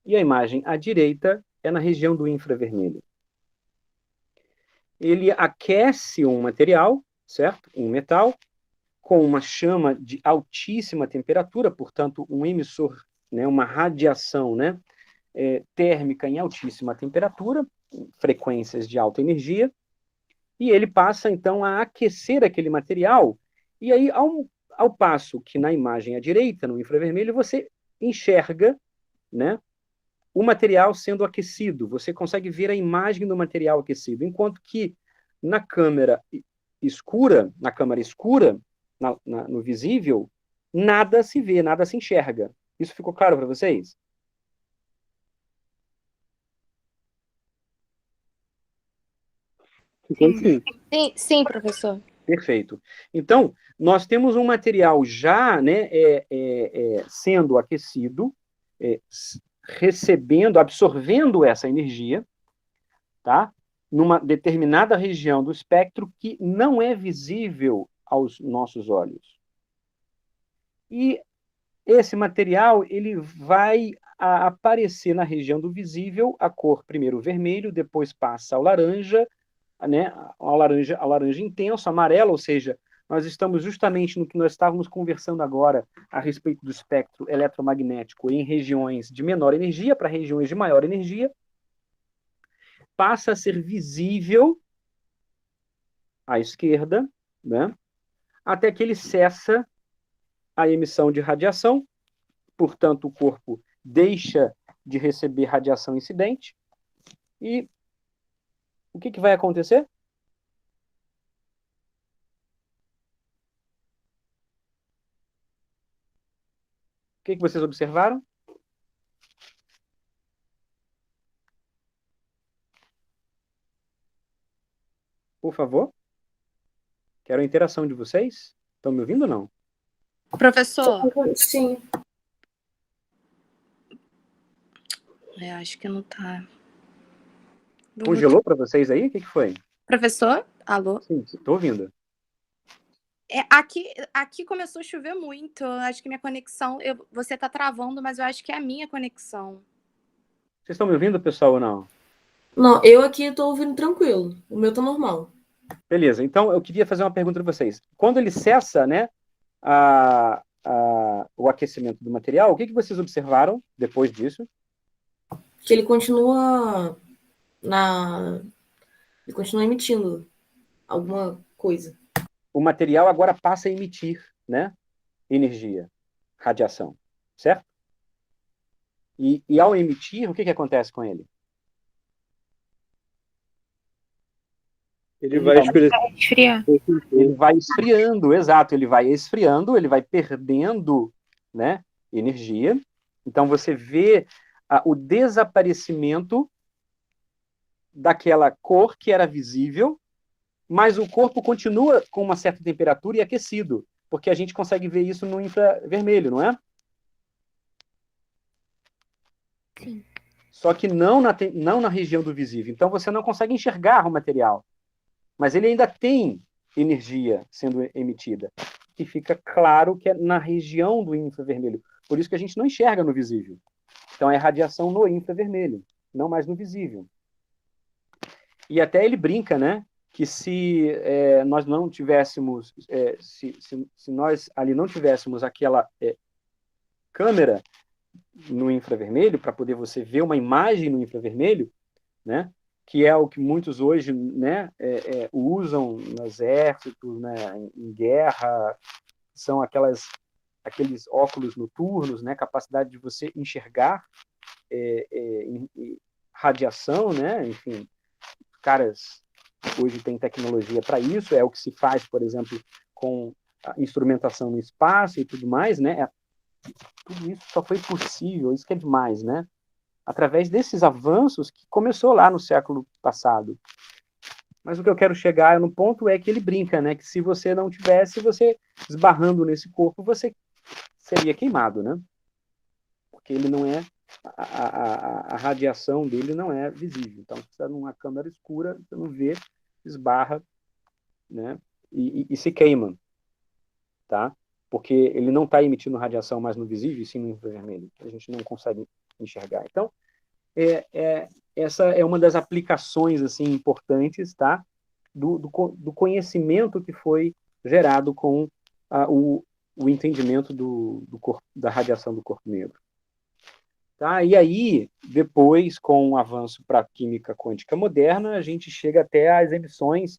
e a imagem à direita é na região do infravermelho. Ele aquece um material, certo? Um metal, com uma chama de altíssima temperatura, portanto, um emissor, né, uma radiação, né, térmica em altíssima temperatura, frequências de alta energia, e ele passa, então, a aquecer aquele material, e aí, ao passo que na imagem à direita, no infravermelho, você enxerga, né, o material sendo aquecido, você consegue ver a imagem do material aquecido, enquanto que na câmera escura, no visível, nada se vê, nada se enxerga. Isso ficou claro para vocês? Ficou assim. Sim, professor. Perfeito. Então, nós temos um material já, né, sendo aquecido, recebendo, absorvendo essa energia, tá? Numa determinada região do espectro que não é visível aos nossos olhos. E esse material ele vai aparecer na região do visível, a cor primeiro vermelho, depois passa ao laranja, né, ao laranja intenso, amarelo, ou seja, nós estamos justamente no que nós estávamos conversando agora a respeito do espectro eletromagnético em regiões de menor energia para regiões de maior energia, passa a ser visível à esquerda, né, até que ele cessa a emissão de radiação, portanto, o corpo deixa de receber radiação incidente, e o que vai acontecer? O que vocês observaram? Por favor. Quero a interação de vocês. Estão me ouvindo ou não? Professor, Sim. acho que não tá. Congelou para vocês aí? O que foi? Professor? Alô? Sim, estou ouvindo. Aqui começou a chover muito. Eu acho que minha conexão. Você tá travando, mas eu acho que é a minha conexão. Vocês estão me ouvindo, pessoal, ou não? Não, eu aqui estou ouvindo tranquilo. O meu tá normal. Beleza, então eu queria fazer uma pergunta para vocês. Quando ele cessa, né, o aquecimento do material, o que vocês observaram depois disso? Que ele continua ele continua emitindo alguma coisa. O material agora passa a emitir, né, energia, radiação, certo? E ao emitir, o que acontece com ele? Ele vai Esfriar. Ele vai esfriando, exato, ele vai esfriando, ele vai perdendo, né, energia. Então você vê o desaparecimento daquela cor que era visível, mas o corpo continua com uma certa temperatura e aquecido, porque a gente consegue ver isso no infravermelho, não é? Sim. Só que não na região do visível. Então você não consegue enxergar o material, mas ele ainda tem energia sendo emitida, que fica claro que é na região do infravermelho. Por isso que a gente não enxerga no visível. Então é radiação no infravermelho, não mais no visível. E até ele brinca, né, que se nós não tivéssemos, se nós ali não tivéssemos aquela câmera no infravermelho, para poder você ver uma imagem no infravermelho, né, que é o que muitos hoje, né, usam no exército, né, em guerra, são aqueles óculos noturnos, né, capacidade de você enxergar radiação, né, enfim, caras hoje tem tecnologia para isso, é o que se faz, por exemplo, com a instrumentação no espaço e tudo mais, né, tudo isso só foi possível, isso que é demais, né, através desses avanços que começou lá no século passado. Mas o que eu quero chegar no ponto é que ele brinca, né, que se você não tivesse, você esbarrando nesse corpo, você seria queimado, né, porque ele não é, a radiação dele não é visível. Então, você está numa câmera escura, você não vê, esbarra, né, e se queima, tá? Porque ele não está emitindo radiação mais no visível, e sim no infravermelho. A gente não consegue enxergar. Então, essa é uma das aplicações assim importantes, tá? Do conhecimento que foi gerado com o entendimento da radiação do corpo negro. Tá? E aí, depois, com o avanço para a química quântica moderna, a gente chega até às emissões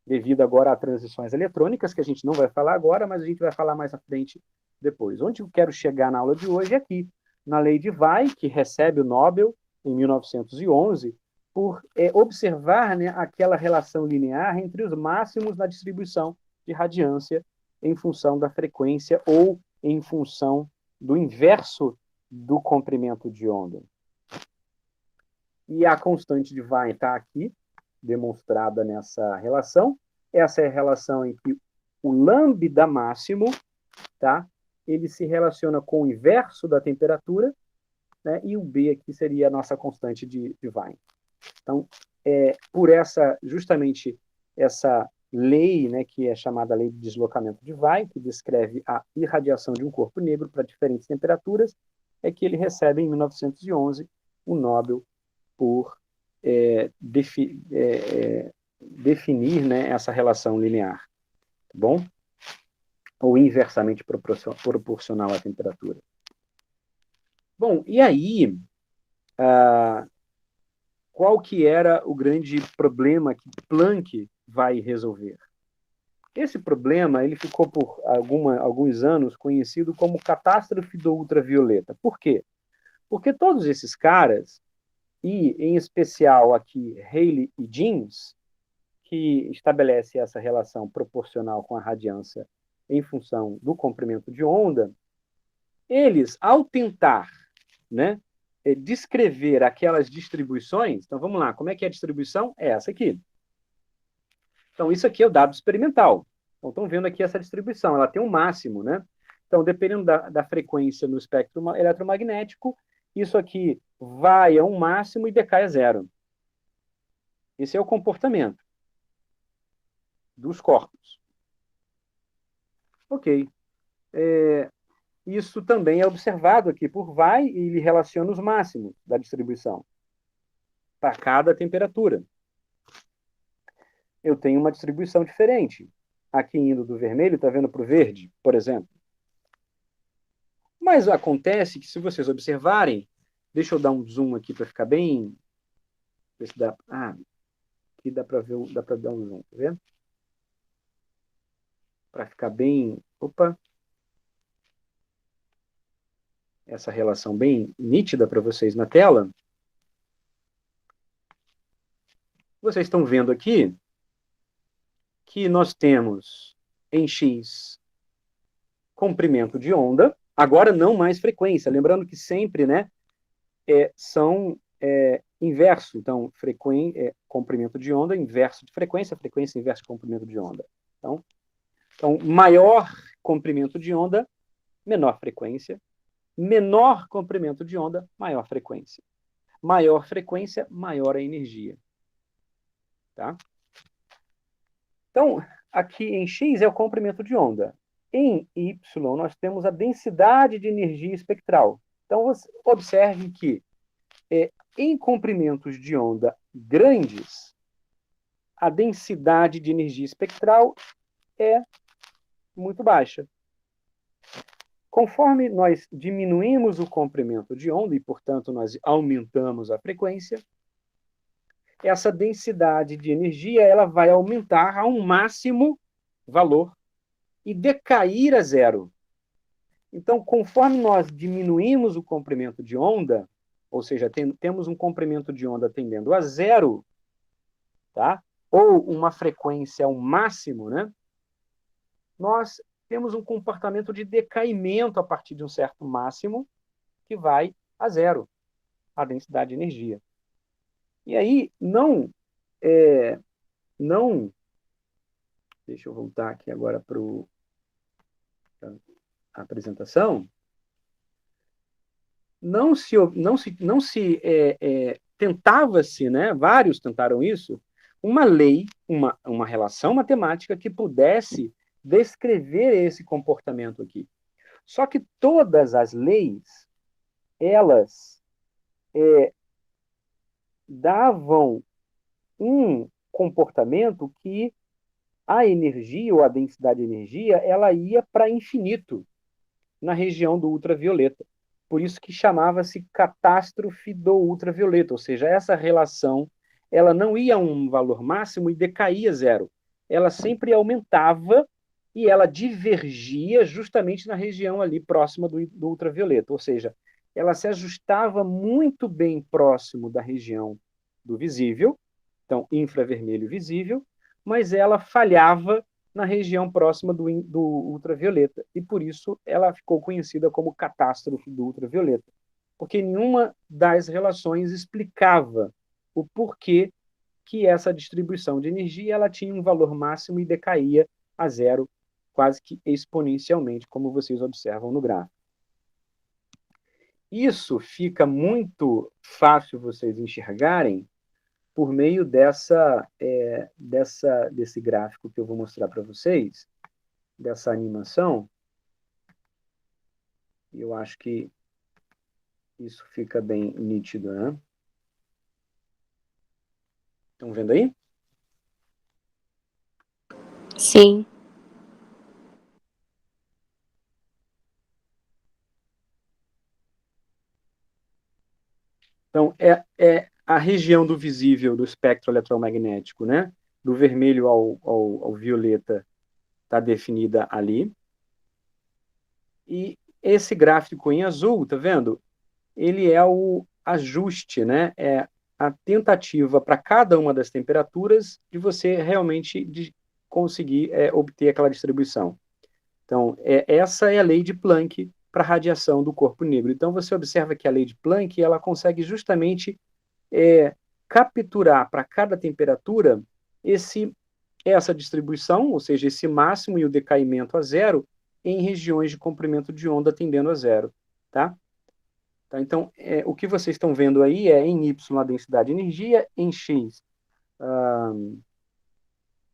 devido agora a transições eletrônicas, que a gente não vai falar agora, mas a gente vai falar mais à frente depois. Onde eu quero chegar na aula de hoje é aqui, na lei de Weil, que recebe o Nobel em 1911, por observar, né, aquela relação linear entre os máximos na distribuição de radiância em função da frequência ou em função do inverso do comprimento de onda. E a constante de Wien está aqui, demonstrada nessa relação. Essa é a relação em que o lambda máximo, tá? Ele se relaciona com o inverso da temperatura, né? E o B aqui seria a nossa constante de Wien. Então, por justamente essa lei, né, que é chamada lei de deslocamento de Wien, que descreve a irradiação de um corpo negro para diferentes temperaturas, é que ele recebe, em 1911, o Nobel por definir, né, essa relação linear, tá bom? Ou inversamente proporcional à temperatura. Bom, e aí, qual que era o grande problema que Planck vai resolver? Esse problema ele ficou por alguns anos conhecido como catástrofe do ultravioleta. Por quê? Porque todos esses caras, e em especial aqui Haley e Jeans, que estabelece essa relação proporcional com a radiância em função do comprimento de onda, eles, ao tentar, né, descrever aquelas distribuições, então vamos lá, como é que é a distribuição? É essa aqui. Então, isso aqui é o dado experimental. Então, estão vendo aqui essa distribuição, ela tem um máximo, né? Então, dependendo da frequência no espectro eletromagnético, isso aqui vai a um máximo e decai a zero. Esse é o comportamento dos corpos. Ok. Isso também é observado aqui por Wien e ele relaciona os máximos da distribuição para cada temperatura. Eu tenho uma distribuição diferente. Aqui indo do vermelho, está vendo para o verde, por exemplo. Mas acontece que, se vocês observarem, deixa eu dar um zoom aqui para ficar bem. Ver se dá. Aqui dá para ver, dá para dar um zoom, tá vendo? Para ficar bem. Opa! Essa relação bem nítida para vocês na tela. Vocês estão vendo aqui que nós temos em X comprimento de onda, agora não mais frequência, lembrando que sempre, né, são inverso, então comprimento de onda inverso de frequência, frequência inverso de comprimento de onda. Então maior comprimento de onda, menor frequência, menor comprimento de onda, maior frequência. Maior frequência, maior a energia. Tá? Então, aqui em X é o comprimento de onda. Em Y, nós temos a densidade de energia espectral. Então, você observe que em comprimentos de onda grandes, a densidade de energia espectral é muito baixa. Conforme nós diminuímos o comprimento de onda, e, portanto, nós aumentamos a frequência, essa densidade de energia ela vai aumentar a um máximo valor e decair a zero. Então, conforme nós diminuímos o comprimento de onda, ou seja, temos um comprimento de onda tendendo a zero, tá? Ou uma frequência ao máximo, né? Nós temos um comportamento de decaimento a partir de um certo máximo que vai a zero, a densidade de energia. E aí, deixa eu voltar aqui agora para a apresentação. Tentava-se, né, vários tentaram isso, uma lei, uma relação matemática que pudesse descrever esse comportamento aqui. Só que todas as leis, elas davam um comportamento que a energia, ou a densidade de energia, ela ia para infinito na região do ultravioleta. Por isso que chamava-se catástrofe do ultravioleta, ou seja, essa relação ela não ia a um valor máximo e decaía a zero. Ela sempre aumentava e ela divergia justamente na região ali próxima do ultravioleta, ou seja, ela se ajustava muito bem próximo da região do visível, então infravermelho visível, mas ela falhava na região próxima do ultravioleta, e por isso ela ficou conhecida como catástrofe do ultravioleta. porque nenhuma das relações explicava o porquê que essa distribuição de energia ela tinha um valor máximo e decaía a zero quase que exponencialmente, como vocês observam no gráfico. Isso fica muito fácil vocês enxergarem por meio desse gráfico que eu vou mostrar para vocês, dessa animação. Eu acho que isso fica bem nítido, né? Estão vendo aí? Sim. Então, é a região do visível do espectro eletromagnético, né? Do vermelho ao violeta está definida ali. E esse gráfico em azul, tá vendo? Ele é o ajuste, né? É a tentativa para cada uma das temperaturas de você realmente conseguir obter aquela distribuição. Então, essa é a lei de Planck para a radiação do corpo negro. Então, você observa que a lei de Planck ela consegue justamente capturar para cada temperatura essa distribuição, ou seja, esse máximo e o decaimento a zero, em regiões de comprimento de onda tendendo a zero. Tá? Então, o que vocês estão vendo aí é em Y a densidade de energia, em X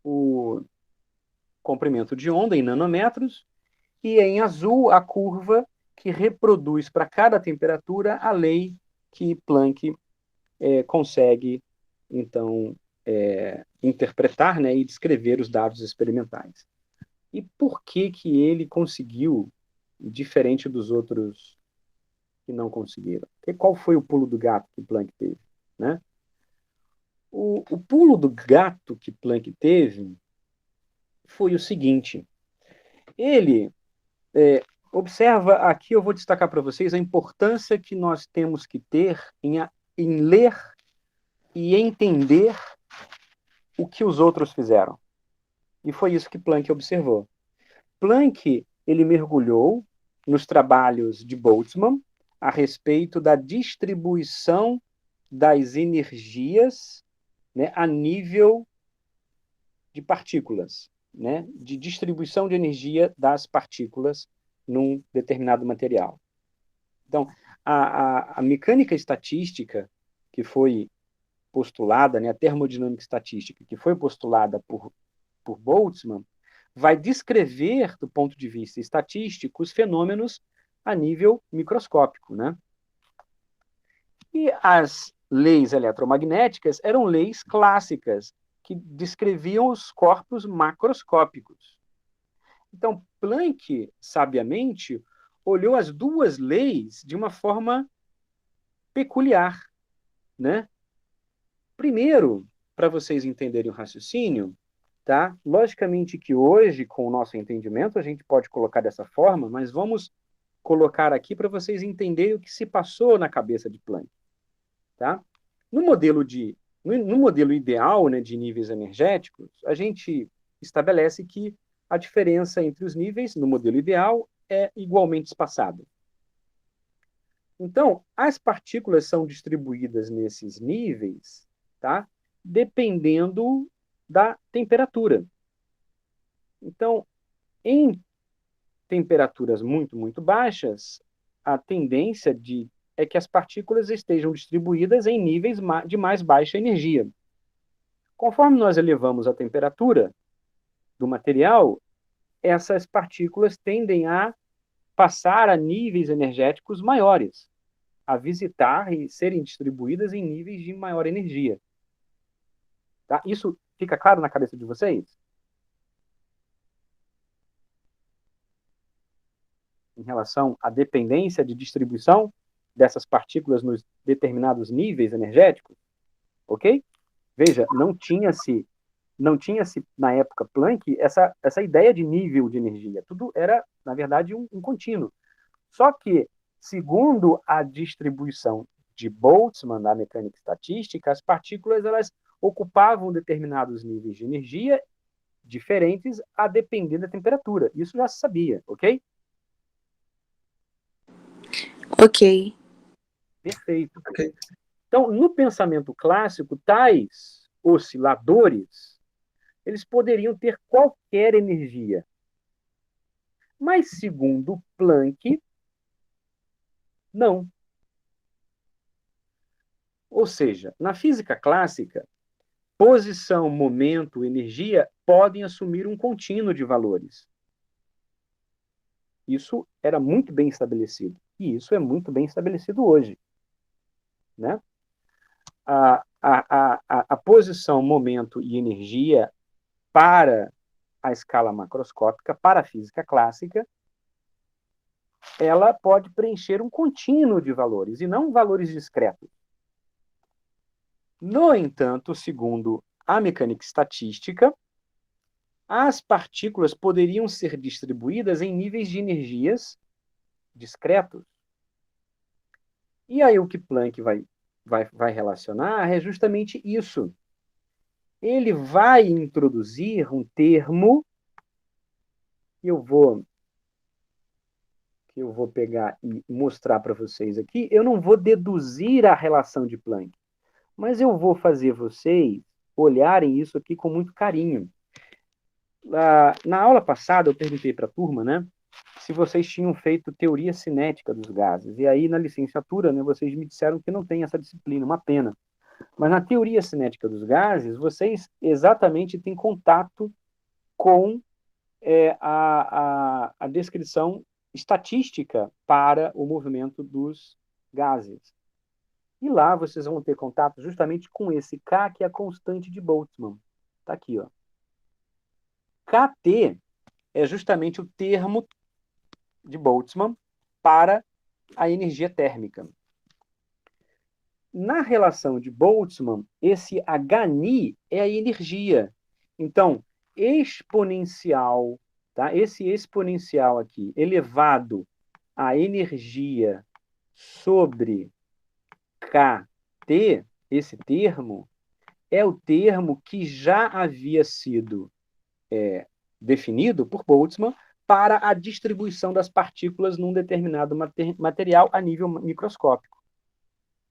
o comprimento de onda em nanômetros, e em azul a curva que reproduz para cada temperatura a lei que Planck consegue, então, interpretar, né, e descrever os dados experimentais. E por que ele conseguiu, diferente dos outros que não conseguiram? Qual foi o pulo do gato que Planck teve? Né? O pulo do gato que Planck teve foi o seguinte. Ele observa aqui, eu vou destacar para vocês a importância que nós temos que ter em ler e entender o que os outros fizeram. E foi isso que Planck observou. Planck, ele mergulhou nos trabalhos de Boltzmann a respeito da distribuição das energias, né, a nível de partículas, né, de distribuição de energia das partículas num determinado material. Então, a mecânica estatística que foi postulada, né, a termodinâmica estatística que foi postulada por Boltzmann, vai descrever, do ponto de vista estatístico, os fenômenos a nível microscópico, né? E as leis eletromagnéticas eram leis clássicas, que descreviam os corpos macroscópicos. Então, Planck, sabiamente, olhou as duas leis de uma forma peculiar, né? Primeiro, para vocês entenderem o raciocínio, tá? Logicamente que hoje, com o nosso entendimento, a gente pode colocar dessa forma, mas vamos colocar aqui para vocês entenderem o que se passou na cabeça de Planck. Tá? No modelo ideal, né, de níveis energéticos, a gente estabelece que a diferença entre os níveis, no modelo ideal, é igualmente espaçada. Então, as partículas são distribuídas nesses níveis, tá? Dependendo da temperatura. Então, em temperaturas muito, muito baixas, a tendência é que as partículas estejam distribuídas em níveis de mais baixa energia. Conforme nós elevamos a temperatura do material, essas partículas tendem a passar a níveis energéticos maiores, a visitar e serem distribuídas em níveis de maior energia. Tá? Isso fica claro na cabeça de vocês? Em relação à dependência de distribuição dessas partículas nos determinados níveis energéticos, ok? Veja, não tinha-se na época Planck essa ideia de nível de energia. Tudo era, na verdade, um contínuo. Só que, segundo a distribuição de Boltzmann da mecânica estatística, as partículas elas ocupavam determinados níveis de energia diferentes a depender da temperatura. Isso já se sabia, ok? Ok. Perfeito. Ok. Então, no pensamento clássico, tais osciladores, eles poderiam ter qualquer energia. Mas, segundo Planck, não. Ou seja, na física clássica, posição, momento, energia podem assumir um contínuo de valores. Isso era muito bem estabelecido. E isso é muito bem estabelecido hoje. Né? A posição, momento e energia para a escala macroscópica, para a física clássica, ela pode preencher um contínuo de valores, e não valores discretos. No entanto, segundo a mecânica estatística, as partículas poderiam ser distribuídas em níveis de energias discretos. E aí o que Planck vai relacionar é justamente isso. Ele vai introduzir um termo que eu vou pegar e mostrar para vocês aqui. Eu não vou deduzir a relação de Planck, mas eu vou fazer vocês olharem isso aqui com muito carinho. Na aula passada, eu perguntei para a turma, né, se vocês tinham feito teoria cinética dos gases. E aí, na licenciatura, né, vocês me disseram que não tem essa disciplina, uma pena. Mas na teoria cinética dos gases, vocês exatamente têm contato com a descrição estatística para o movimento dos gases. E lá vocês vão ter contato justamente com esse K, que é a constante de Boltzmann. Está aqui, ó. KT é justamente o termo de Boltzmann para a energia térmica. Na relação de Boltzmann, esse Hν é a energia. Então, exponencial, tá? Esse exponencial aqui, elevado à energia sobre KT, esse termo, é o termo que já havia sido definido por Boltzmann para a distribuição das partículas num determinado material a nível microscópico.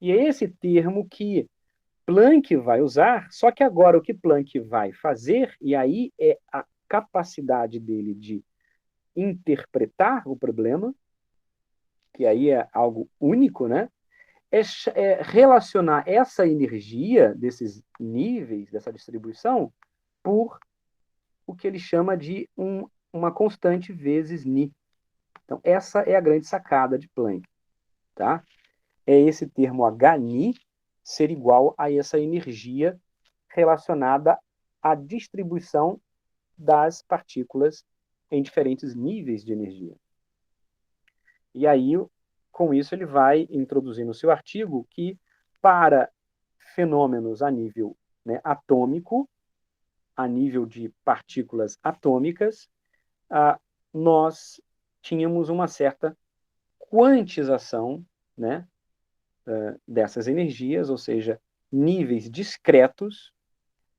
E é esse termo que Planck vai usar, só que agora o que Planck vai fazer, e aí é a capacidade dele de interpretar o problema, que aí é algo único, né? É relacionar essa energia desses níveis, dessa distribuição, por o que ele chama de uma constante vezes Ni. Então, essa é a grande sacada de Planck. Tá? É esse termo Hν ser igual a essa energia relacionada à distribuição das partículas em diferentes níveis de energia. E aí, com isso, ele vai introduzir no seu artigo que, para fenômenos a nível, né, atômico, a nível de partículas atômicas, nós tínhamos uma certa quantização, né, dessas energias, ou seja, níveis discretos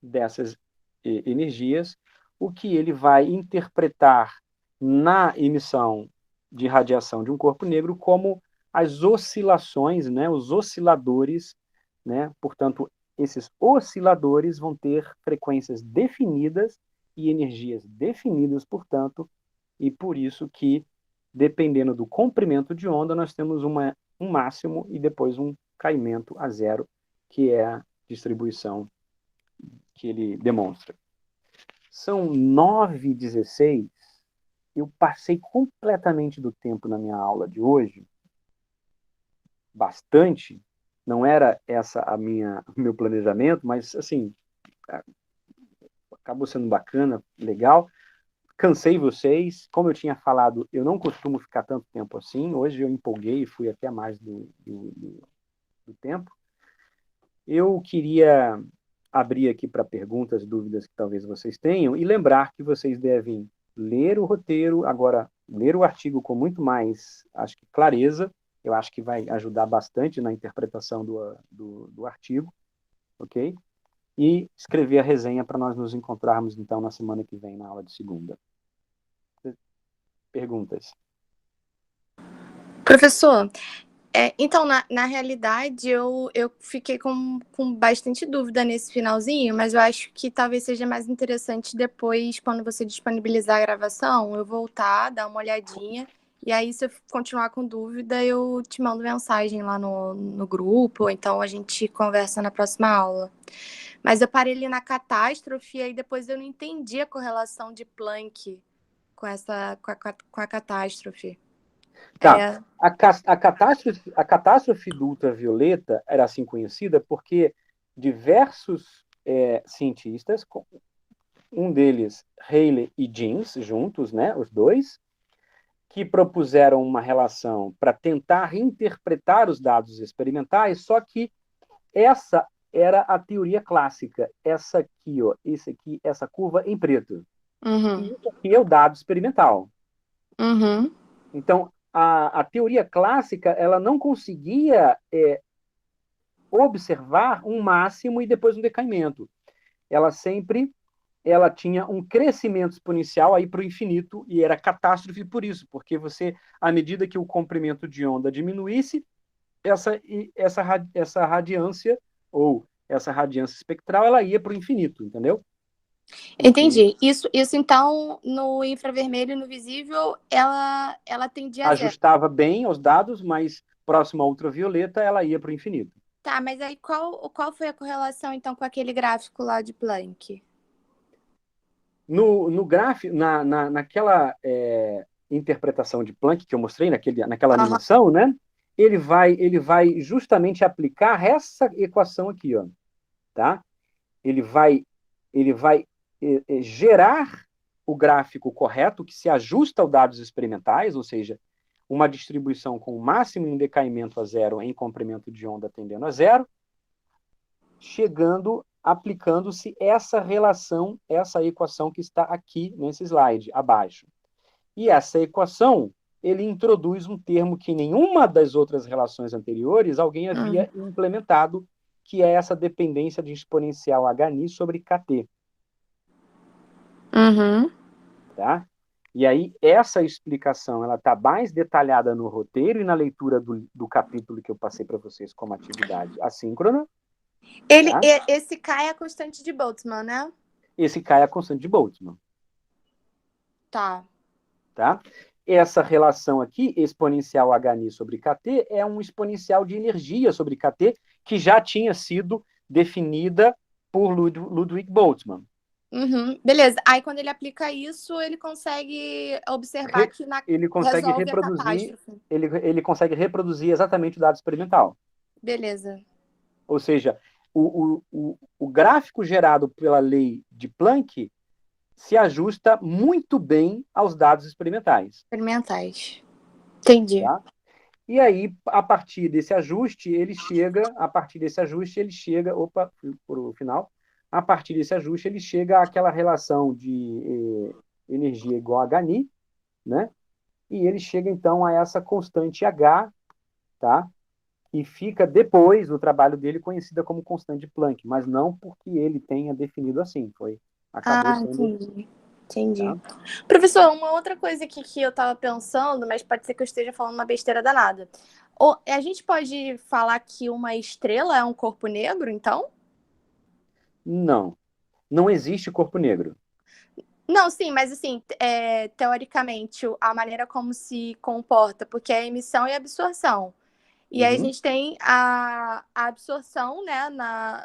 dessas energias, o que ele vai interpretar na emissão de radiação de um corpo negro como as oscilações, né, os osciladores, né, portanto, esses osciladores vão ter frequências definidas e energias definidas, portanto, e por isso que, dependendo do comprimento de onda, nós temos um máximo e depois um caimento a zero, que é a distribuição que ele demonstra. São 9h16. Eu passei completamente do tempo na minha aula de hoje, bastante. Não era essa o meu planejamento, mas assim acabou sendo bacana, legal. Cansei vocês. Como eu tinha falado, eu não costumo ficar tanto tempo assim. Hoje eu empolguei e fui até mais do tempo. Eu queria abrir aqui para perguntas, dúvidas que talvez vocês tenham, e lembrar que vocês devem ler o roteiro, agora ler o artigo com muito mais, acho que, clareza. Eu acho que vai ajudar bastante na interpretação do artigo, ok? E escrever a resenha para nós nos encontrarmos, então, na semana que vem, na aula de segunda. Perguntas? Professor, Então, na realidade, eu fiquei com bastante dúvida nesse finalzinho, mas eu acho que talvez seja mais interessante depois, quando você disponibilizar a gravação, eu voltar, dar uma olhadinha, e aí, se eu continuar com dúvida, eu te mando mensagem lá no grupo, ou então a gente conversa na próxima aula. Mas eu parei ali na catástrofe, e aí depois eu não entendi a correlação de Planck com a catástrofe. Tá. A catástrofe do ultravioleta era assim conhecida porque diversos cientistas, um deles, Rayleigh e Jeans, juntos, né, os dois, que propuseram uma relação para tentar reinterpretar os dados experimentais, só que essa era a teoria clássica. Essa aqui, ó, esse aqui, essa curva em preto. Uhum. E isso aqui é o dado experimental. Uhum. Então, a teoria clássica ela não conseguia observar um máximo e depois um decaimento. Ela tinha um crescimento exponencial aí para o infinito e era catástrofe por isso, porque você, à medida que o comprimento de onda diminuísse, essa radiância ou essa radiância espectral ela ia para o infinito, entendeu? Entendi. Isso então, no infravermelho e no visível, ela tendia a zero. Ajustava bem os dados, mas próximo à ultravioleta ela ia para o infinito. Tá, mas aí qual foi a correlação, então, com aquele gráfico lá de Planck? No gráfico, naquela interpretação de Planck que eu mostrei, naquela animação, né? Ele vai justamente aplicar essa equação aqui, ó, tá? Ele vai gerar o gráfico correto que se ajusta aos dados experimentais, ou seja, uma distribuição com o máximo em decaimento a zero em comprimento de onda tendendo a zero, aplicando-se essa relação, essa equação que está aqui nesse slide, abaixo. E essa equação, ele introduz um termo que nenhuma das outras relações anteriores alguém havia implementado, que é essa dependência de exponencial Hν sobre Kt. Uhum. Tá? E aí, essa explicação ela está mais detalhada no roteiro e na leitura do capítulo que eu passei para vocês como atividade assíncrona. Esse K é a constante de Boltzmann, né? Esse K é a constante de Boltzmann. Tá. Tá? Essa relação aqui, exponencial Hν sobre Kt, é um exponencial de energia sobre Kt que já tinha sido definida por Ludwig Boltzmann. Uhum. Beleza. Aí, quando ele aplica isso, ele consegue observar que ele consegue reproduzir, ele consegue reproduzir exatamente o dado experimental. Beleza. Ou seja, o gráfico gerado pela lei de Planck se ajusta muito bem aos dados experimentais. Entendi. Tá? E aí, a partir desse ajuste, ele chega àquela relação de energia igual a Hν, né? E ele chega, então, a essa constante H, tá? E fica depois do trabalho dele conhecida como constante de Planck, mas não porque ele tenha definido assim, entendi. Tá? Professor, uma outra coisa aqui que eu estava pensando, mas pode ser que eu esteja falando uma besteira danada. A gente pode falar que uma estrela é um corpo negro, então? Não existe corpo negro. Não, sim, mas assim, teoricamente, a maneira como se comporta, porque é emissão e absorção. E aí a gente tem a absorção, né,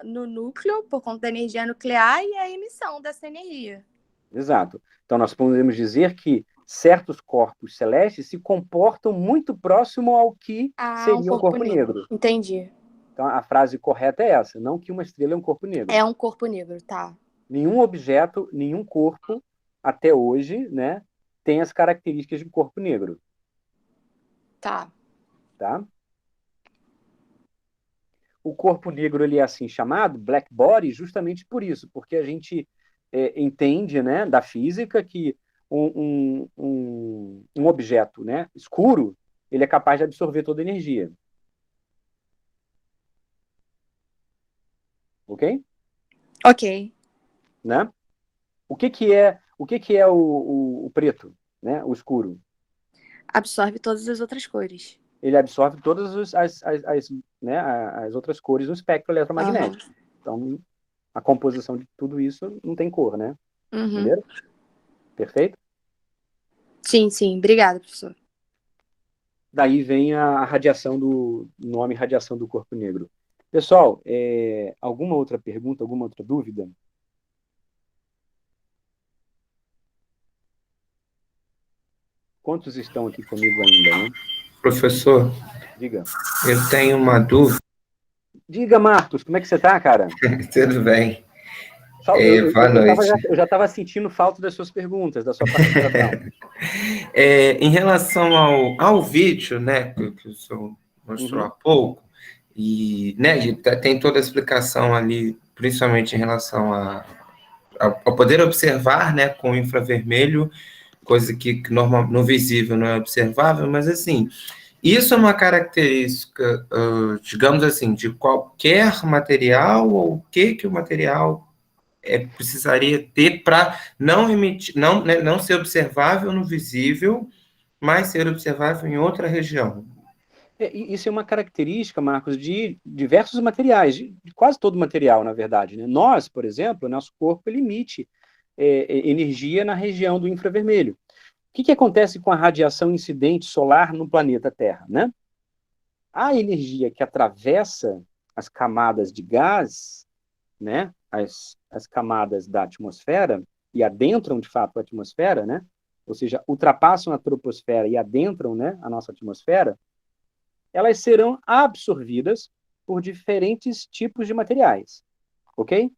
no núcleo, por conta da energia nuclear, e a emissão dessa energia. Exato. Então, nós podemos dizer que certos corpos celestes se comportam muito próximo ao que seria um corpo negro. Entendi. Então, a frase correta é essa, não que uma estrela é um corpo negro. É um corpo negro, tá. Nenhum objeto, nenhum corpo, até hoje, né, tem as características de um corpo negro. Tá? O corpo negro ele é assim chamado, black body, justamente por isso, porque a gente entende, né, da física que um objeto, né, escuro, ele é capaz de absorver toda a energia. Ok? Ok. Né? O que é o preto, né, o escuro? Absorve todas as outras cores. ele absorve todas né, as outras cores do espectro eletromagnético. Então, a composição de tudo isso não tem cor, né? Uhum. Entenderam? Perfeito? Sim, sim. Obrigada, professor. Daí vem a radiação do nome radiação do corpo negro. Pessoal, alguma outra pergunta, alguma outra dúvida? Quantos estão aqui comigo ainda, né? Professor, Diga. eu tenho uma dúvida. Diga, Marcos, como é que você tá, cara? Tudo bem. Eu Boa noite. já estava sentindo falta das suas perguntas, da sua participação. Em relação ao vídeo, né, que o senhor mostrou há pouco, e, né, tem toda a explicação ali, principalmente em relação ao poder observar, né, com infravermelho, coisa que normal, no visível não é observável, mas assim, isso é uma característica, digamos assim, de qualquer material, ou o que o material precisaria ter para não emitir, né, não ser observável no visível, mas ser observável em outra região. Isso é uma característica, Marcos, de diversos materiais, de quase todo material, na verdade, né? Nós, por exemplo, nosso corpo ele emite energia na região do infravermelho. O que acontece com a radiação incidente solar no planeta Terra, né? A energia que atravessa as camadas de gás, né? As camadas da atmosfera e adentram, de fato, a atmosfera, né? Ou seja, ultrapassam a troposfera e adentram, né, a nossa atmosfera, elas serão absorvidas por diferentes tipos de materiais, ok?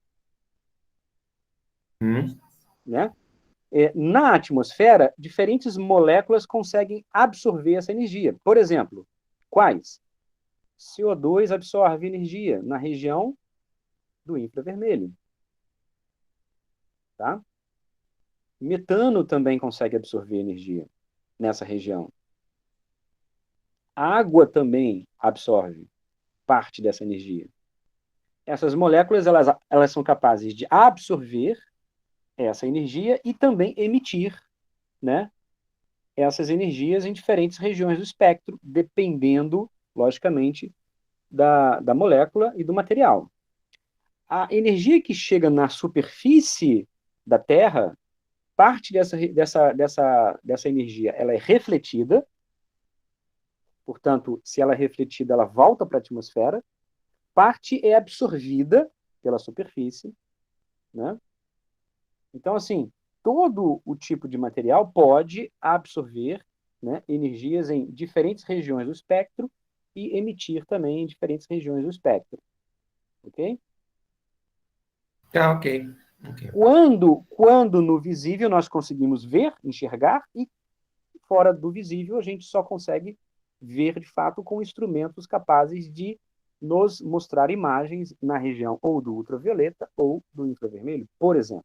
Né? Na atmosfera, diferentes moléculas conseguem absorver essa energia. Por exemplo, quais? CO2 absorve energia na região do infravermelho. Tá? Metano também consegue absorver energia nessa região. A água também parte dessa energia. Essas moléculas elas são capazes de absorver essa energia e também emitir, né, essas energias em diferentes regiões do espectro, dependendo, logicamente, da molécula e do material. A energia que chega na superfície da Terra, parte dessa energia ela é refletida, portanto, se ela é refletida, ela volta para a atmosfera, parte é absorvida pela superfície, né? Então, assim, todo o tipo de material pode absorver, né, energias em diferentes regiões do espectro e emitir também em diferentes regiões do espectro. Ok? Tá, ok. Quando no visível nós conseguimos ver, enxergar, e fora do visível a gente só consegue ver, de fato, com instrumentos capazes de nos mostrar imagens na região ou do ultravioleta ou do infravermelho, por exemplo.